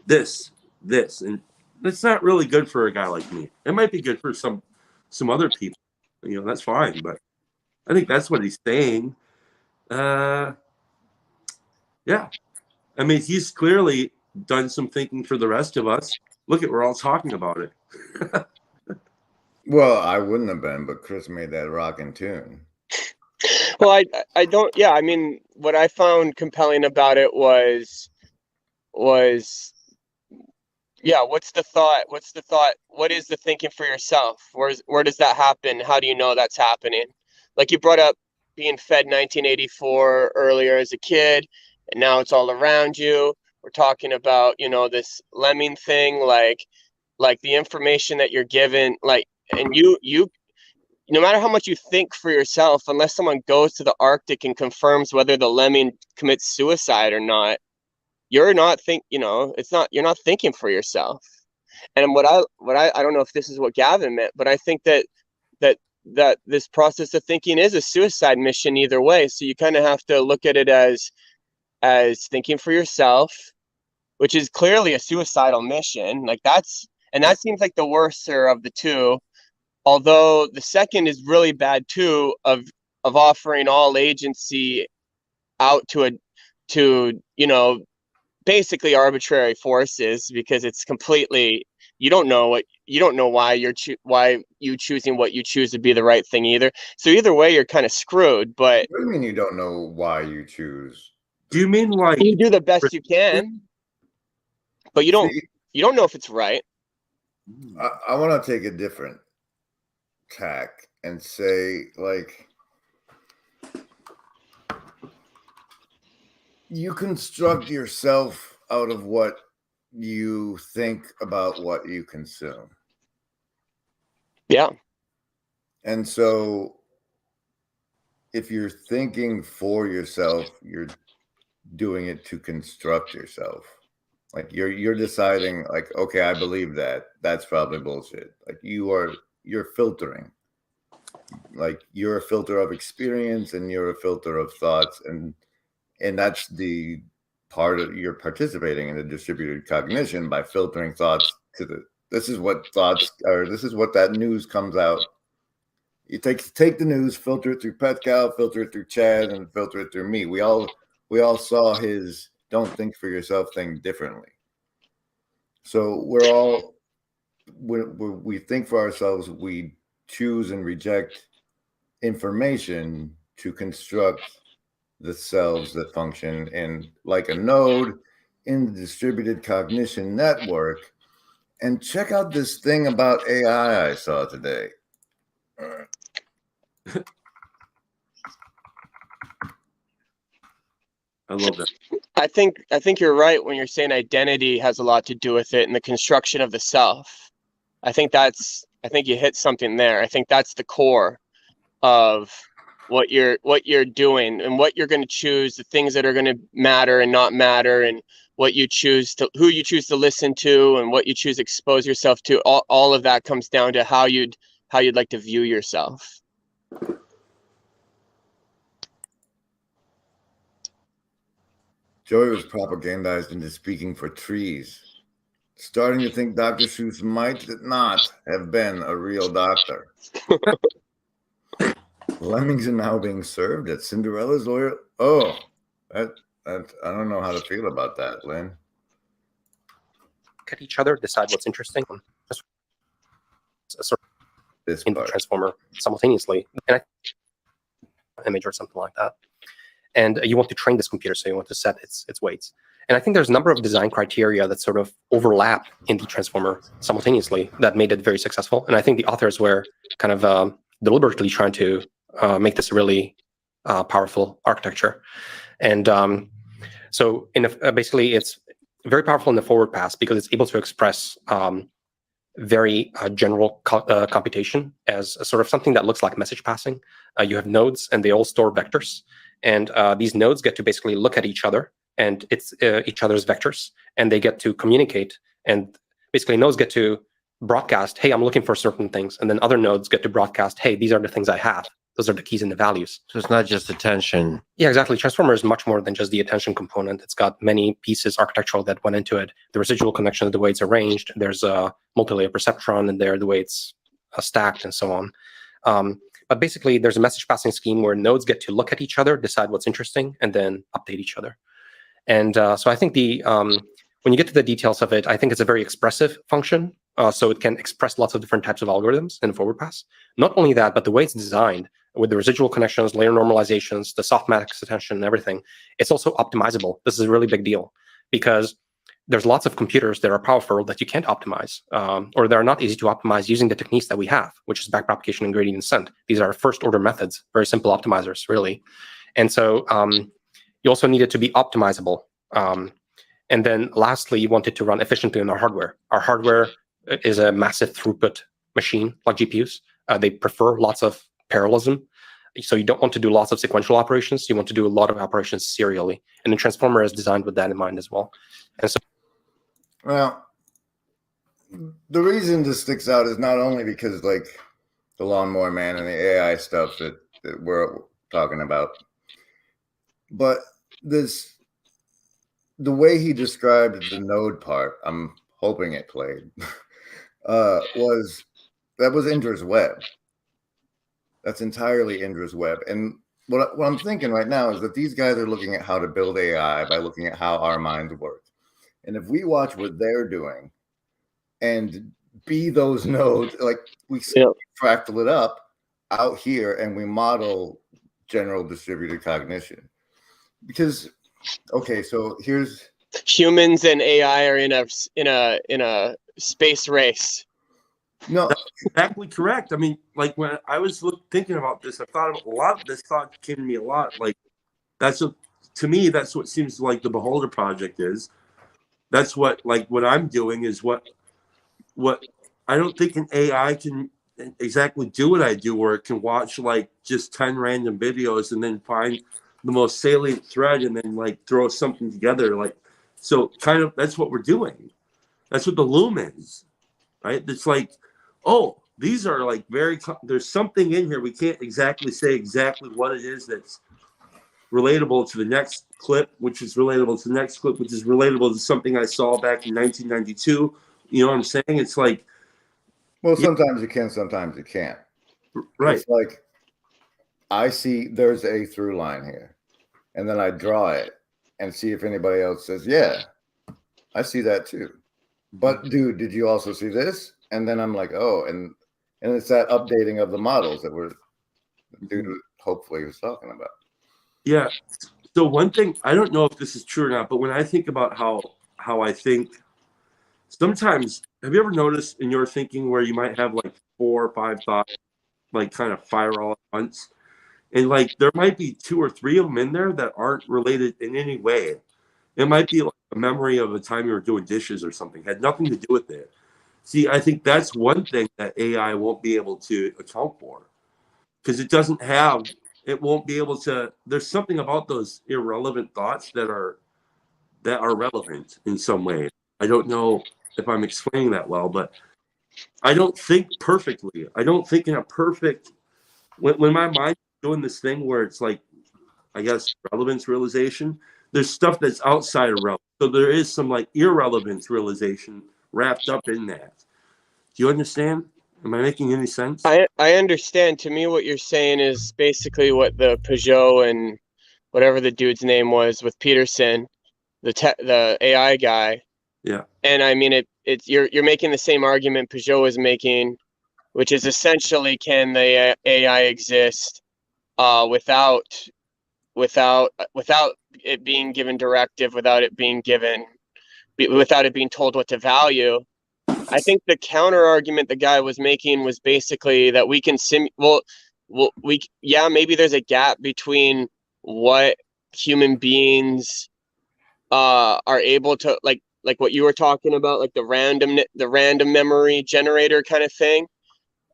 this, and that's not really good for a guy like me. It might be good for some other people, you know, that's fine. But I think that's what he's saying. Yeah, I mean, he's clearly done some thinking for the rest of us. Look at, we're all talking about it. Well, I wouldn't have been, but Chris made that rockin' tune. Well, I don't. Yeah, I mean, what I found compelling about it was, yeah. What's the thought? What is the thinking for yourself? Where does that happen? How do you know that's happening? Like you brought up being fed 1984 earlier as a kid, and now it's all around you. We're talking about, you know, this lemming thing, like the information that you're given, like, and you no matter how much you think for yourself, unless someone goes to the Arctic and confirms whether the lemming commits suicide or not, you're not you're not thinking for yourself. And what I don't know if this is what Gavin meant, but I think that this process of thinking is a suicide mission either way. So you kind of have to look at it as thinking for yourself, which is clearly a suicidal mission. Like that seems like the worser of the two. Although the second is really bad too, of offering all agency out to basically arbitrary forces, because it's completely, you don't know why you choosing what you choose to be the right thing either. So either way, you're kind of screwed. But what do you mean you don't know why you choose? Do you mean like you do the best you can, but you don't know if it's right? I want to take a different tack and say, like, you construct yourself out of what you think about what you consume. Yeah. And so if you're thinking for yourself, you're doing it to construct yourself. Like you're deciding, like, okay, I believe that. That's probably bullshit. Like you're filtering. Like you're a filter of experience and you're a filter of thoughts, and that's the part of you're participating in the distributed cognition by filtering thoughts to this is what thoughts are, this is what that news comes out. You take the news, filter it through Petcow, filter it through Chad, and filter it through me. We all saw his "don't think for yourself" thing differently. So we think for ourselves, we choose and reject information to construct the selves that function in like a node in the distributed cognition network. And check out this thing about AI I saw today. I love that. I think you're right when you're saying identity has a lot to do with it and the construction of the self. I think you hit something there. I think that's the core of what you're doing and what you're going to choose, the things that are going to matter and not matter, and what you choose to, who you choose to listen to, and what you choose to expose yourself to. All of that comes down to how you'd like to view yourself. Joey was propagandized into speaking for trees, starting to think Dr. Seuss might not have been a real doctor. Lemmings are now being served at Cinderella's lawyer. Oh, that I don't know how to feel about that, Lynn. Look at each other, decide what's interesting. This in the transformer simultaneously, and image or something like that. And you want to train this computer, so you want to set its weights. And I think there's a number of design criteria that sort of overlap in the transformer simultaneously that made it very successful. And I think the authors were kind of deliberately trying to make this really powerful architecture. And so basically it's very powerful in the forward pass because it's able to express very general computation as a sort of something that looks like message passing. You have nodes and they all store vectors. And these nodes get to basically look at each other and it's each other's vectors, and they get to communicate. And basically nodes get to broadcast, hey, I'm looking for certain things. And then other nodes get to broadcast, hey, these are the things I have. Those are the keys and the values. So it's not just attention. Yeah, exactly. Transformer is much more than just the attention component. It's got many pieces architectural that went into it. The residual connection, the way it's arranged. There's a multi-layer perceptron in there, the way it's stacked and so on. But basically, there's a message passing scheme where nodes get to look at each other, decide what's interesting, and then update each other. And so I think when you get to the details of it, I think it's a very expressive function. So it can express lots of different types of algorithms in forward pass. Not only that, but the way it's designed with the residual connections, layer normalizations, the softmax attention, and everything, it's also optimizable. This is a really big deal because there's lots of computers that are powerful that you can't optimize, or that are not easy to optimize using the techniques that we have, which is backpropagation and gradient descent. These are first-order methods, very simple optimizers, really. And so you also need it to be optimizable. And then lastly, you want it to run efficiently on our hardware. Our hardware is a massive throughput machine, like GPUs. They prefer lots of parallelism. So you don't want to do lots of sequential operations. You want to do a lot of operations serially. And the transformer is designed with that in mind as well. And so, well, the reason this sticks out is not only because, like, the Lawnmower Man and the AI stuff that we're talking about, but this the way he described the node part, I'm hoping it played, was Indra's web. That's entirely Indra's web. And what I'm thinking right now is that these guys are looking at how to build AI by looking at how our minds work. And if we watch what they're doing and be those nodes, like we fractal it up out here and we model general distributed cognition. Because, okay, so here's humans and AI are in a space race. No, that's exactly correct. I mean, like when I was thinking about this, I thought of a lot. This thought came to me a lot. Like to me, that's what seems like the Beholder Project is. That's what I'm doing is what I don't think an AI can exactly do what I do, where it can watch like just 10 random videos and then find the most salient thread and then like throw something together. Like, so kind of that's what we're doing. That's what the Loom is, right? It's like, oh, these are like there's something in here. We can't exactly say exactly what it is that's relatable to the next clip, which is relatable to the next clip, which is relatable to something I saw back in 1992. You know what I'm saying? It's like, well, sometimes you can, sometimes you can't. Right. It's like I see there's a through line here, and then I draw it and see if anybody else says, yeah, I see that too. But dude, did you also see this? And then I'm like, oh, and it's that updating of the models that dude hopefully was talking about. Yeah. So one thing, I don't know if this is true or not, but when I think about how I think, sometimes, have you ever noticed in your thinking where you might have like 4 or 5 thoughts, like kind of fire all at once? And like there might be 2 or 3 of them in there that aren't related in any way. It might be like a memory of a time you were doing dishes or something, had nothing to do with it. See, I think that's one thing that AI won't be able to account for, because it won't be able to. There's something about those irrelevant thoughts that are relevant in some way. I don't know if I'm explaining that well, but I don't think perfectly. I don't think in a perfect, when my mind is doing this thing where it's like, I guess, relevance realization, there's stuff that's outside of relevance. So there is some like irrelevance realization wrapped up in that. Do you understand? Am I making any sense? I understand. To me, what you're saying is basically what the Peugeot and whatever the dude's name was with Peterson, the AI guy. Yeah. And I mean, you're making the same argument Peugeot was making, which is essentially, can the AI exist without it being given directive, without it being told what to value. I think the counter argument the guy was making was basically that we can maybe there's a gap between what human beings are able to like what you were talking about, like the random memory generator kind of thing,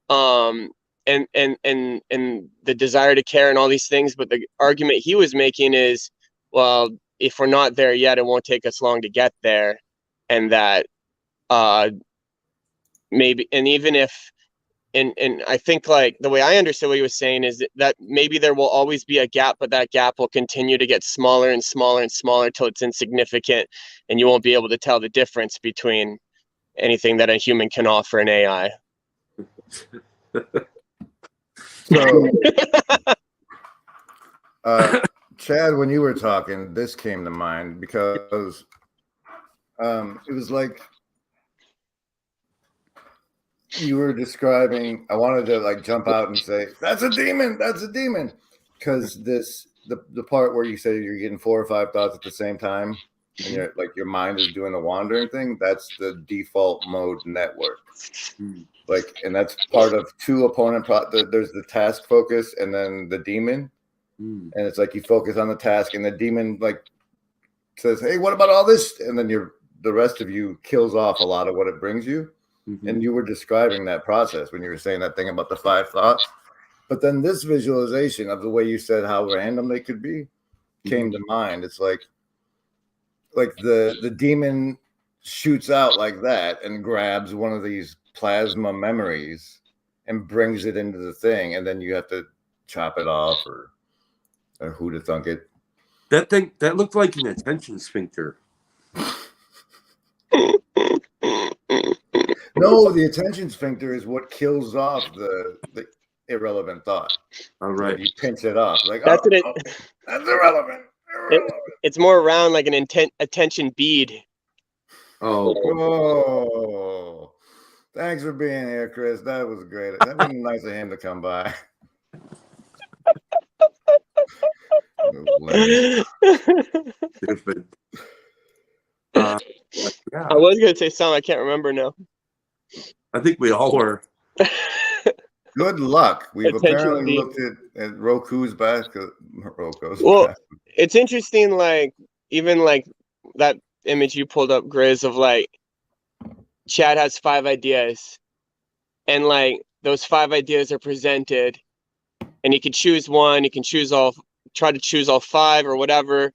and the desire to care and all these things. But the argument he was making is, well, if we're not there yet, it won't take us long to get there, and that maybe, and even if, and I think like the way I understood what he was saying is that maybe there will always be a gap, but that gap will continue to get smaller and smaller and smaller till it's insignificant, and you won't be able to tell the difference between anything that a human can offer an AI. So, Chad, when you were talking, this came to mind because it was like you were describing. I wanted to like jump out and say, "That's a demon! That's a demon!" Because the part where you say you're getting 4 or 5 thoughts at the same time, and you're like your mind is doing the wandering thing. That's the default mode network. Like, and that's part of 2 opponent. There's the task focus and then the demon, and it's like you focus on the task, and the demon like says, "Hey, what about all this?" And then the rest of you kills off a lot of what it brings you. And you were describing that process when you were saying that thing about the 5 thoughts. But then this visualization of the way you said how random they could be came to mind. It's like the demon shoots out like that and grabs one of these plasma memories and brings it into the thing, and then you have to chop it off or who to thunk it. That thing that looked like an attention sphincter. No, the attention sphincter is what kills off the irrelevant thought. All right. You pinch it off. Like, That's oh, what it. oh, that's irrelevant. It's more around like an attention bead. Oh, thanks for being here, Chris. That was great. That was nice of him to come by. Yeah. I was gonna say something. I can't remember now. I think we all were. Good luck. We've Attention apparently bead. looked at Roku's basket. Well, it's interesting. Like even like that image you pulled up, Grizz, of like Chad has 5 ideas, and like those 5 ideas are presented, and he could choose one. He can choose all. Try to choose all 5 or whatever,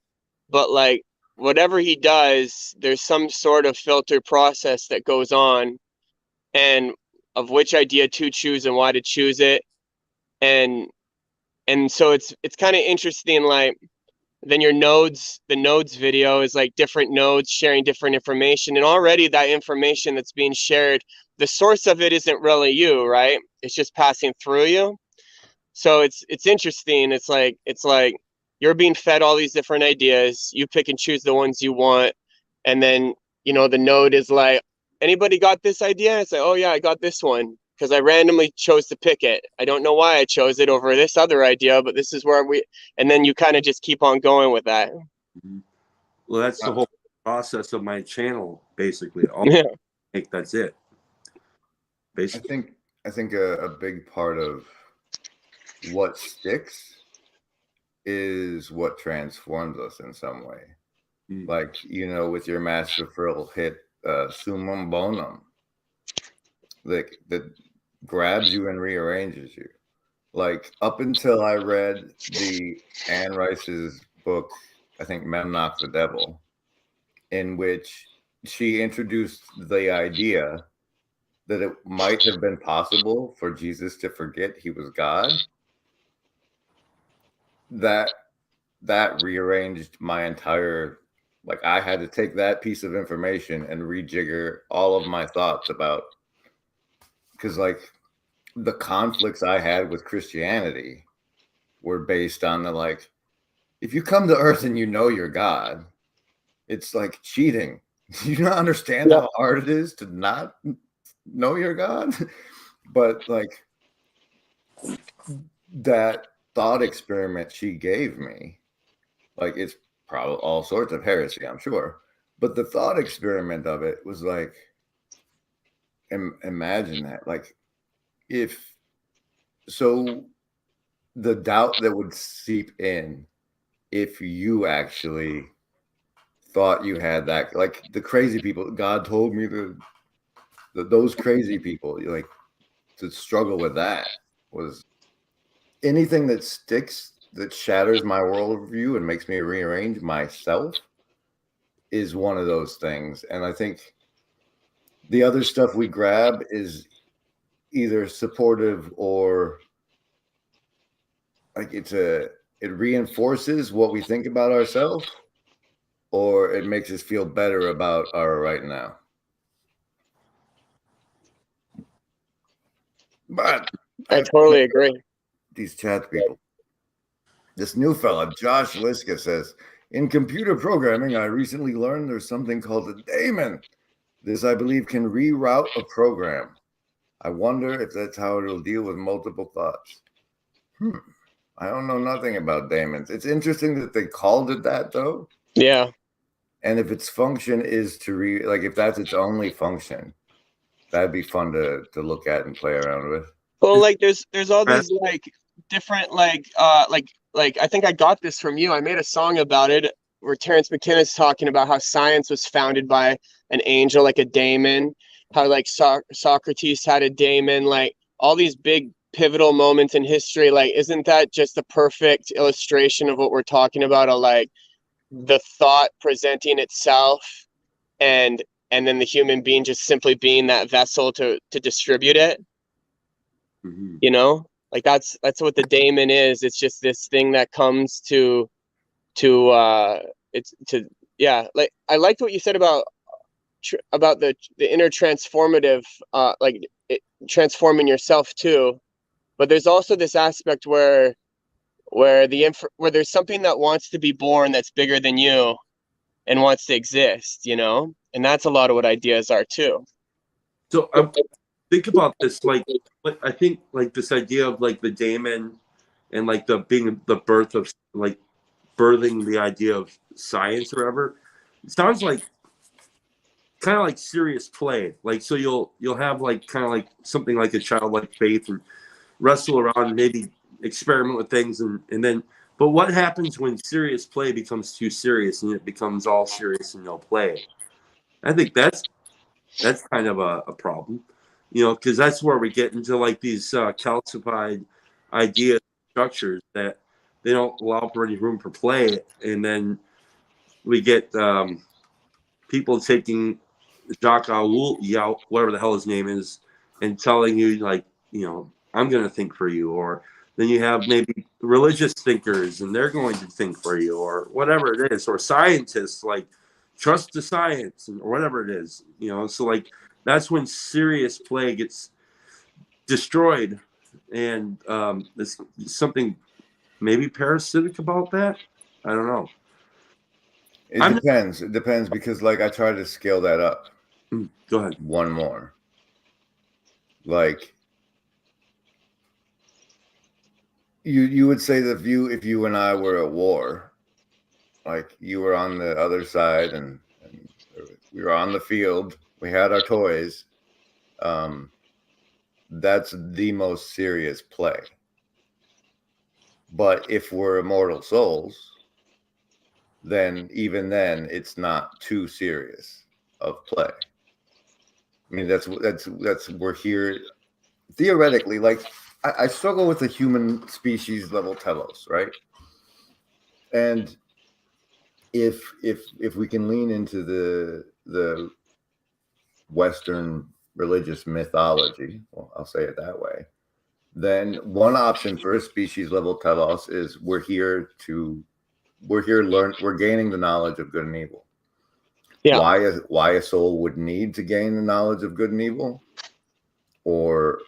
but like whatever he does, there's some sort of filter process that goes on, and of which idea to choose and why to choose it, and so it's kind of interesting. Like then the nodes video is like different nodes sharing different information, and already that information that's being shared, the source of it isn't really you, right? It's just passing through you. So it's interesting. It's like you're being fed all these different ideas. You pick and choose the ones you want, and then the node is like, anybody got this idea? I say, oh yeah, I got this one because I randomly chose to pick it. I don't know why I chose it over this other idea, but this is where and then you kind of just keep on going with that. Well, that's the whole process of my channel, basically. That's it. Basically. I think a big part of what sticks is what transforms us in some way. Like, with your masterful hit, Summum Bonum, like that grabs you and rearranges you. Like up until I read the Anne Rice's book, I think Memnoch the Devil, in which she introduced the idea that it might have been possible for Jesus to forget he was God. That rearranged my entire, like I had to take that piece of information and rejigger all of my thoughts about, because like the conflicts I had with Christianity were based on the like, if you come to earth and you're God, it's like cheating. Do you not understand how hard it is to not know you're God? But like that thought experiment she gave me, like it's probably all sorts of heresy, I'm sure, but the thought experiment of it was like, imagine that, like if so the doubt that would seep in if you actually thought you had that, like the crazy people, God told me those crazy people, like to struggle with that was anything that sticks, that shatters my worldview and makes me rearrange myself is one of those things. And I think the other stuff we grab is either supportive or like it reinforces what we think about ourselves, or it makes us feel better about our right now. But I totally agree. These chat people. This new fella, Josh Liska, says, in computer programming, I recently learned there's something called a daemon. This, I believe, can reroute a program. I wonder if that's how it'll deal with multiple thoughts. I don't know nothing about daemons. It's interesting that they called it that, though. Yeah. And if its function is to like if that's its only function, that'd be fun to look at and play around with. Well, like there's all these like different like I think I got this from you. I made a song about it where Terrence McKenna's talking about how science was founded by an angel, like a daemon, how like Socrates had a daemon, like all these big pivotal moments in history. Like, isn't that just the perfect illustration of what we're talking about? Of like the thought presenting itself and then the human being just simply being that vessel to distribute it. Like that's what the daemon is. It's just this thing that comes like I liked what you said about about the inner transformative, transforming yourself too. But there's also this aspect where where there's something that wants to be born that's bigger than you and wants to exist, you know? And that's a lot of what ideas are too. So I think about this, like I think like this idea of like the daemon and like the being the birth of like birthing the idea of science or whatever. It sounds like kind of like serious play. Like so you'll have like kind of like something like a childlike faith and wrestle around and maybe experiment with things and then but what happens when serious play becomes too serious and it becomes all serious and no play? I think that's kind of a problem, you know, because that's where we get into like these calcified ideas structures that they don't allow for any room for play, and then we get people taking Jacques Ellul, whatever the hell his name is, and telling you like, you know, I'm going to think for you, or then you have maybe religious thinkers and they're going to think for you, or whatever it is, or scientists like trust the science or whatever it is, you know. So like that's when serious play gets destroyed, and there's something maybe parasitic about that. I don't know. It depends because like I try to scale that up. Go ahead. One more. Like you would say that if you and I were at war, like you were on the other side and we were on the field, we had our toys. That's the most serious play. But if we're immortal souls, then even then it's not too serious of play. I mean, that's we're here theoretically. Like I struggle with the human species level telos, right? And if we can lean into the Western religious mythology, well, I'll say it that way, then one option for a species level telos is we're here learn, we're gaining the knowledge of good and evil. Yeah. Why a soul would need to gain the knowledge of good and evil, or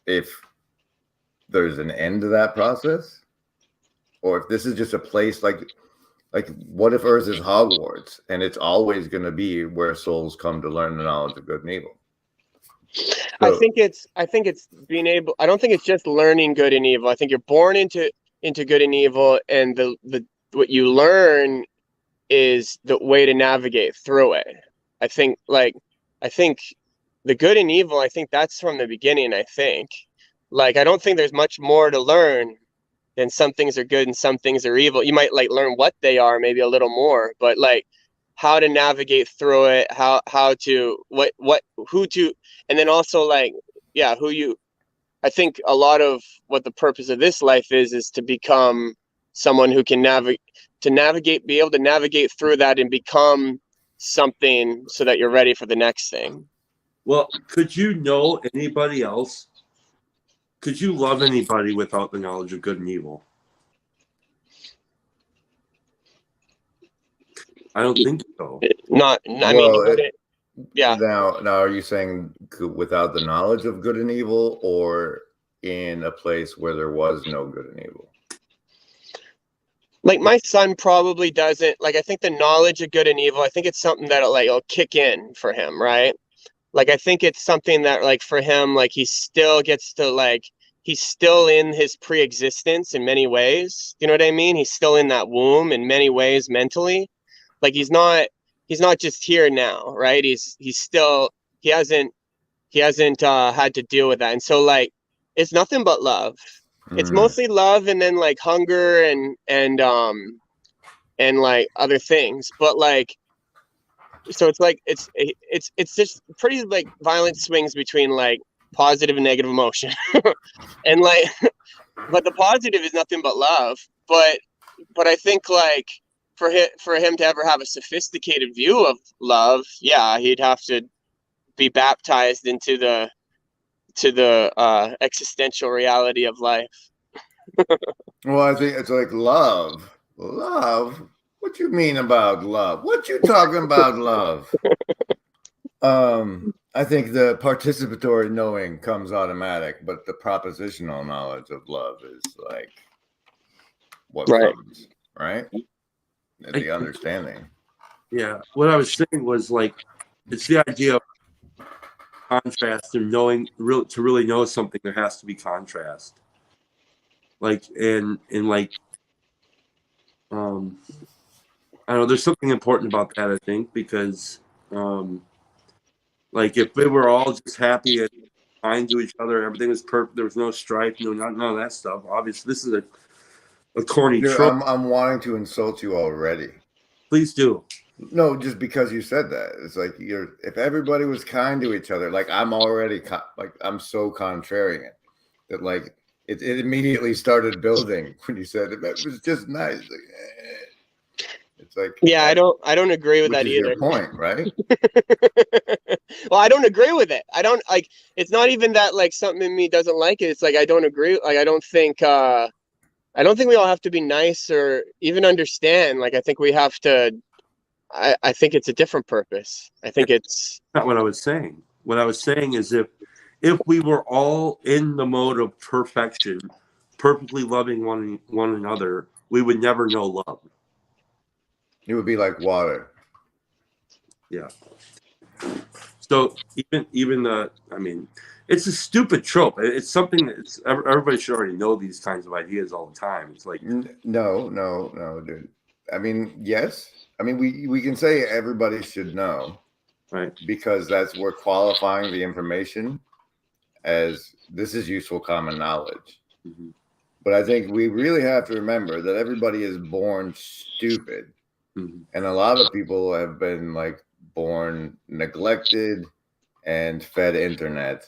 if there's an end to that process, or if this is just a place like what if Earth is Hogwarts and it's always going to be where souls come to learn the knowledge of good and evil? So, I think it's being able. I don't think it's just learning good and evil. I think you're born into good and evil, and the what you learn is the way to navigate through it. I think the good and evil, I think that's from the beginning. I think I don't think there's much more to learn than some things are good and some things are evil. You might learn what they are, maybe a little more, but how to navigate through it, how to who to, and then also who you. I think a lot of what the purpose of this life is to become someone who can be able to navigate through that and become something so that you're ready for the next thing. Well, could you know anybody else? Could you love anybody without the knowledge of good and evil? I don't think so. Yeah. Now, are you saying without the knowledge of good and evil, or in a place where there was no good and evil? My son probably doesn't. I think the knowledge of good and evil, I think it's something that'll kick in for him, right? I think it's something that for him, he still gets to he's still in his pre-existence in many ways. You know what I mean? He's still in that womb in many ways mentally. He's not just here now, right? He's still, he hasn't had to deal with that. And so it's nothing but love. It's mostly love, and then hunger and other things. But so it's just pretty violent swings between positive and negative emotion. And but the positive is nothing but love. But I think for him to ever have a sophisticated view of love, yeah, he'd have to be baptized into the existential reality of life. Well, I think it's love. What you mean about love? What you talking about love? I think the participatory knowing comes automatic, but the propositional knowledge of love is like what comes, right? The understanding. Yeah. What I was saying was like, it's the idea of contrast and knowing to really know something, there has to be contrast. Like, and like, I don't know, there's something important about that, I think, because, like, if we were all just happy and kind to each other, everything was perfect, there was no strife, none of that stuff. Obviously, this is a corny Dude, trope. I'm wanting to insult you already. Please do. No, just because you said that. It's like if everybody was kind to each other, like I'm already like I'm so contrarian that like it immediately started building when you said it was just nice. Like, it's like yeah, I don't agree with that either. Your point, right? Well, I don't agree with it. I don't like. It's not even that like something in me doesn't like it. It's like I don't agree. Like I don't think we all have to be nice or even understand. Like I think we have to. I think it's a different purpose. I think it's not what I was saying. What I was saying is if we were all in the mode of perfection, perfectly loving one another, we would never know love. It would be like water. Yeah. So even I mean, it's a stupid trope. It's something that everybody should already know these kinds of ideas all the time. It's like no, dude. I mean, yes. I mean, we can say everybody should know, right? Because we're qualifying the information as this is useful common knowledge. Mm-hmm. But I think we really have to remember that everybody is born stupid, and a lot of people have been like born neglected and fed internet,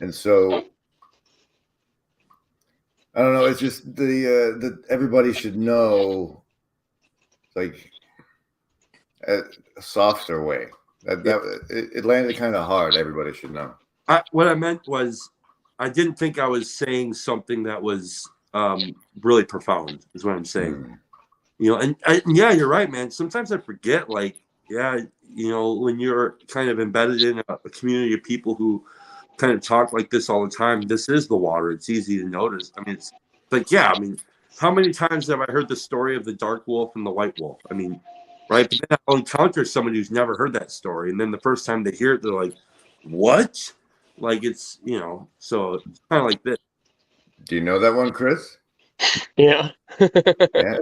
and so I don't know. It's just the everybody should know, like. A softer way. It landed kind of hard. Everybody should know. What I meant was, I didn't think I was saying something that was really profound. Is what I'm saying. You know, and yeah, you're right, man. Sometimes I forget. Like, yeah, you know, when you're kind of embedded in a community of people who kind of talk like this all the time, this is the water. It's easy to notice. I mean, it's like, yeah, I mean, how many times have I heard the story of the dark wolf and the white wolf? I mean. Right, but then I'll encounter somebody who's never heard that story, and then the first time they hear it, they're like, "What?" Like it's so it's kind of like this. Do you know that one, Chris? Yeah. Yeah.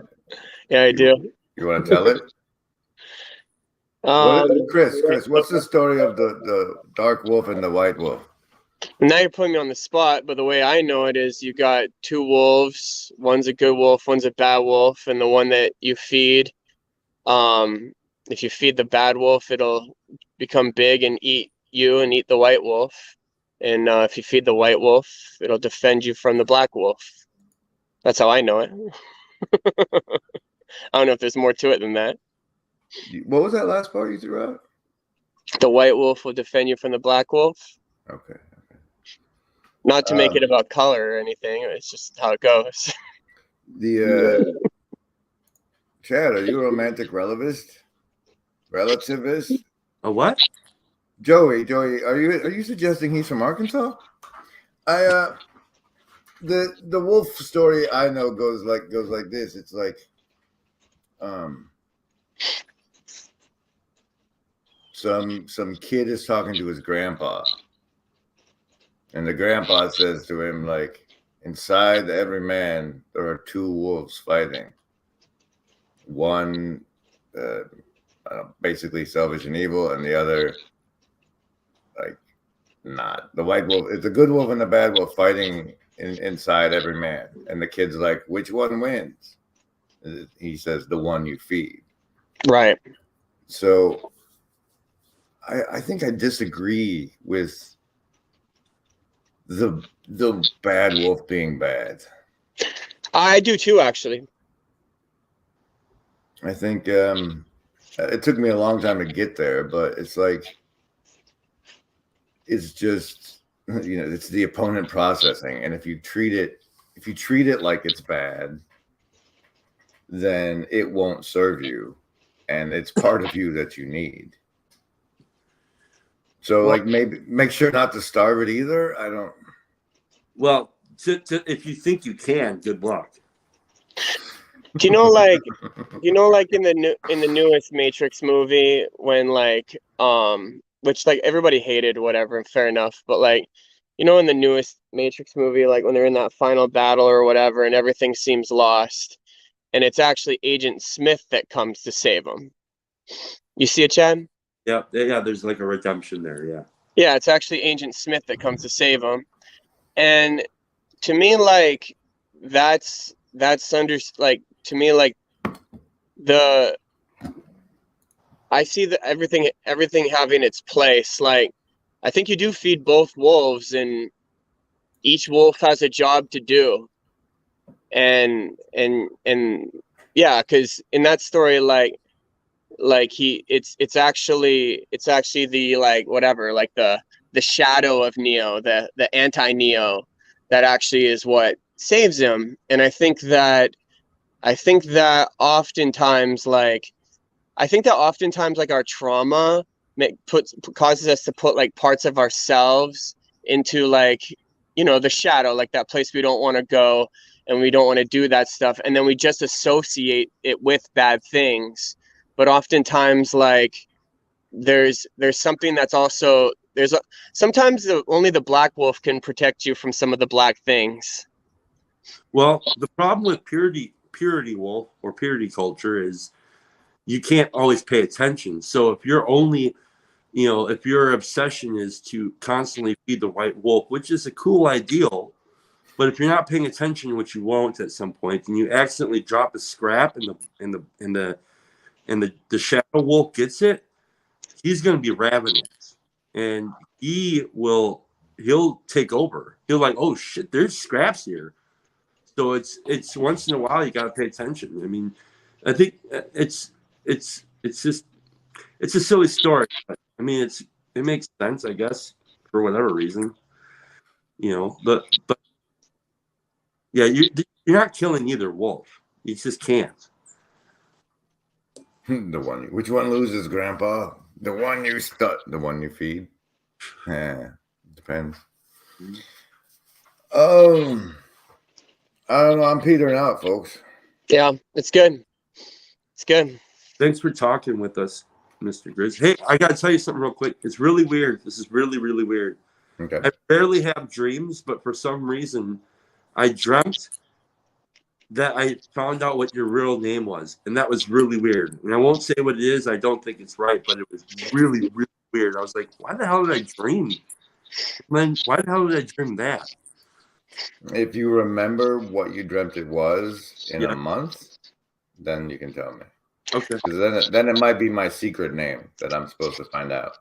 Yeah, I do. You want to tell it? Chris, what's the story of the dark wolf and the white wolf? Now you're putting me on the spot, but the way I know it is you got two wolves. One's a good wolf, one's a bad wolf, and the one that you feed. If you feed the bad wolf, it'll become big and eat you and eat the white wolf. And if you feed the white wolf, it'll defend you from the black wolf. That's how I know it. I don't know if there's more to it than that. What was that last part you threw out? The white wolf will defend you from the black wolf. Okay. Not to make it about color or anything. It's just how it goes. Chad, are you a romantic relativist? A what? Joey, are you suggesting he's from Arkansas? The wolf story I know goes like this. It's like some kid is talking to his grandpa, and the grandpa says to him, like, inside every man there are two wolves fighting. One basically selfish and evil, and the other like not. The white wolf, it's a good wolf and the bad wolf fighting inside every man. And the kid's like, which one wins? He says, the one you feed. Right. So I think I disagree with the bad wolf being bad. I do too, actually. I think it took me a long time to get there, but it's like, it's just, it's the opponent processing. And if you treat it like it's bad, then it won't serve you. And it's part of you that you need. So like maybe make sure not to starve it either. I don't. Well, if you think you can, good luck. Do you know, like in the newest Matrix movie when like which like everybody hated, whatever, and fair enough, but like in the newest Matrix movie, like when they're in that final battle or whatever, and everything seems lost, and it's actually Agent Smith that comes to save them. You see it, Chad? Yeah. There's like a redemption there. Yeah. Yeah, it's actually Agent Smith that comes to save him, and to me, like that's like to me like I see that everything having its place. Like I think you do feed both wolves, and each wolf has a job to do, and yeah, because in that story, like it's actually the like whatever, like the shadow of Neo, the anti-Neo, that actually is what saves him. And I think that oftentimes like our trauma causes us to put like parts of ourselves into like the shadow, like that place we don't want to go, and we don't want to do that stuff, and then we just associate it with bad things. But oftentimes, like there's something that's also sometimes only the black wolf can protect you from some of the black things. Well, the problem with purity wolf or purity culture is you can't always pay attention. So if you're only, if your obsession is to constantly feed the white wolf, which is a cool ideal, but if you're not paying attention, which you won't at some point, and you accidentally drop a scrap and the shadow wolf gets it, he's going to be ravenous, and he'll take over. He'll like, oh shit, there's scraps here. So it's once in a while you got to pay attention. I mean, I think it's a silly story, but I mean it makes sense, I guess, for whatever reason, but yeah, you're not killing either wolf. You just can't. Which one loses, Grandpa? The one you feed? Yeah, depends. I don't know. I'm petering out, folks. Yeah, it's good. It's good. Thanks for talking with us, Mr. Grizz. Hey, I gotta tell you something real quick. It's really weird. This is really, really weird. Okay. I barely have dreams, but for some reason, I dreamt that I found out what your real name was, and that was really weird. And I won't say what it is. I don't think it's right, but it was really, really weird. I was like, why the hell did I dream? Why the hell did I dream that? If you remember what you dreamt it was in a month, then you can tell me. Okay. Because then it might be my secret name that I'm supposed to find out.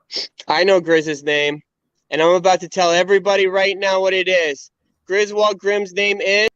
I know Grizz's name, and I'm about to tell everybody right now what it is. Griswold Grimm's name is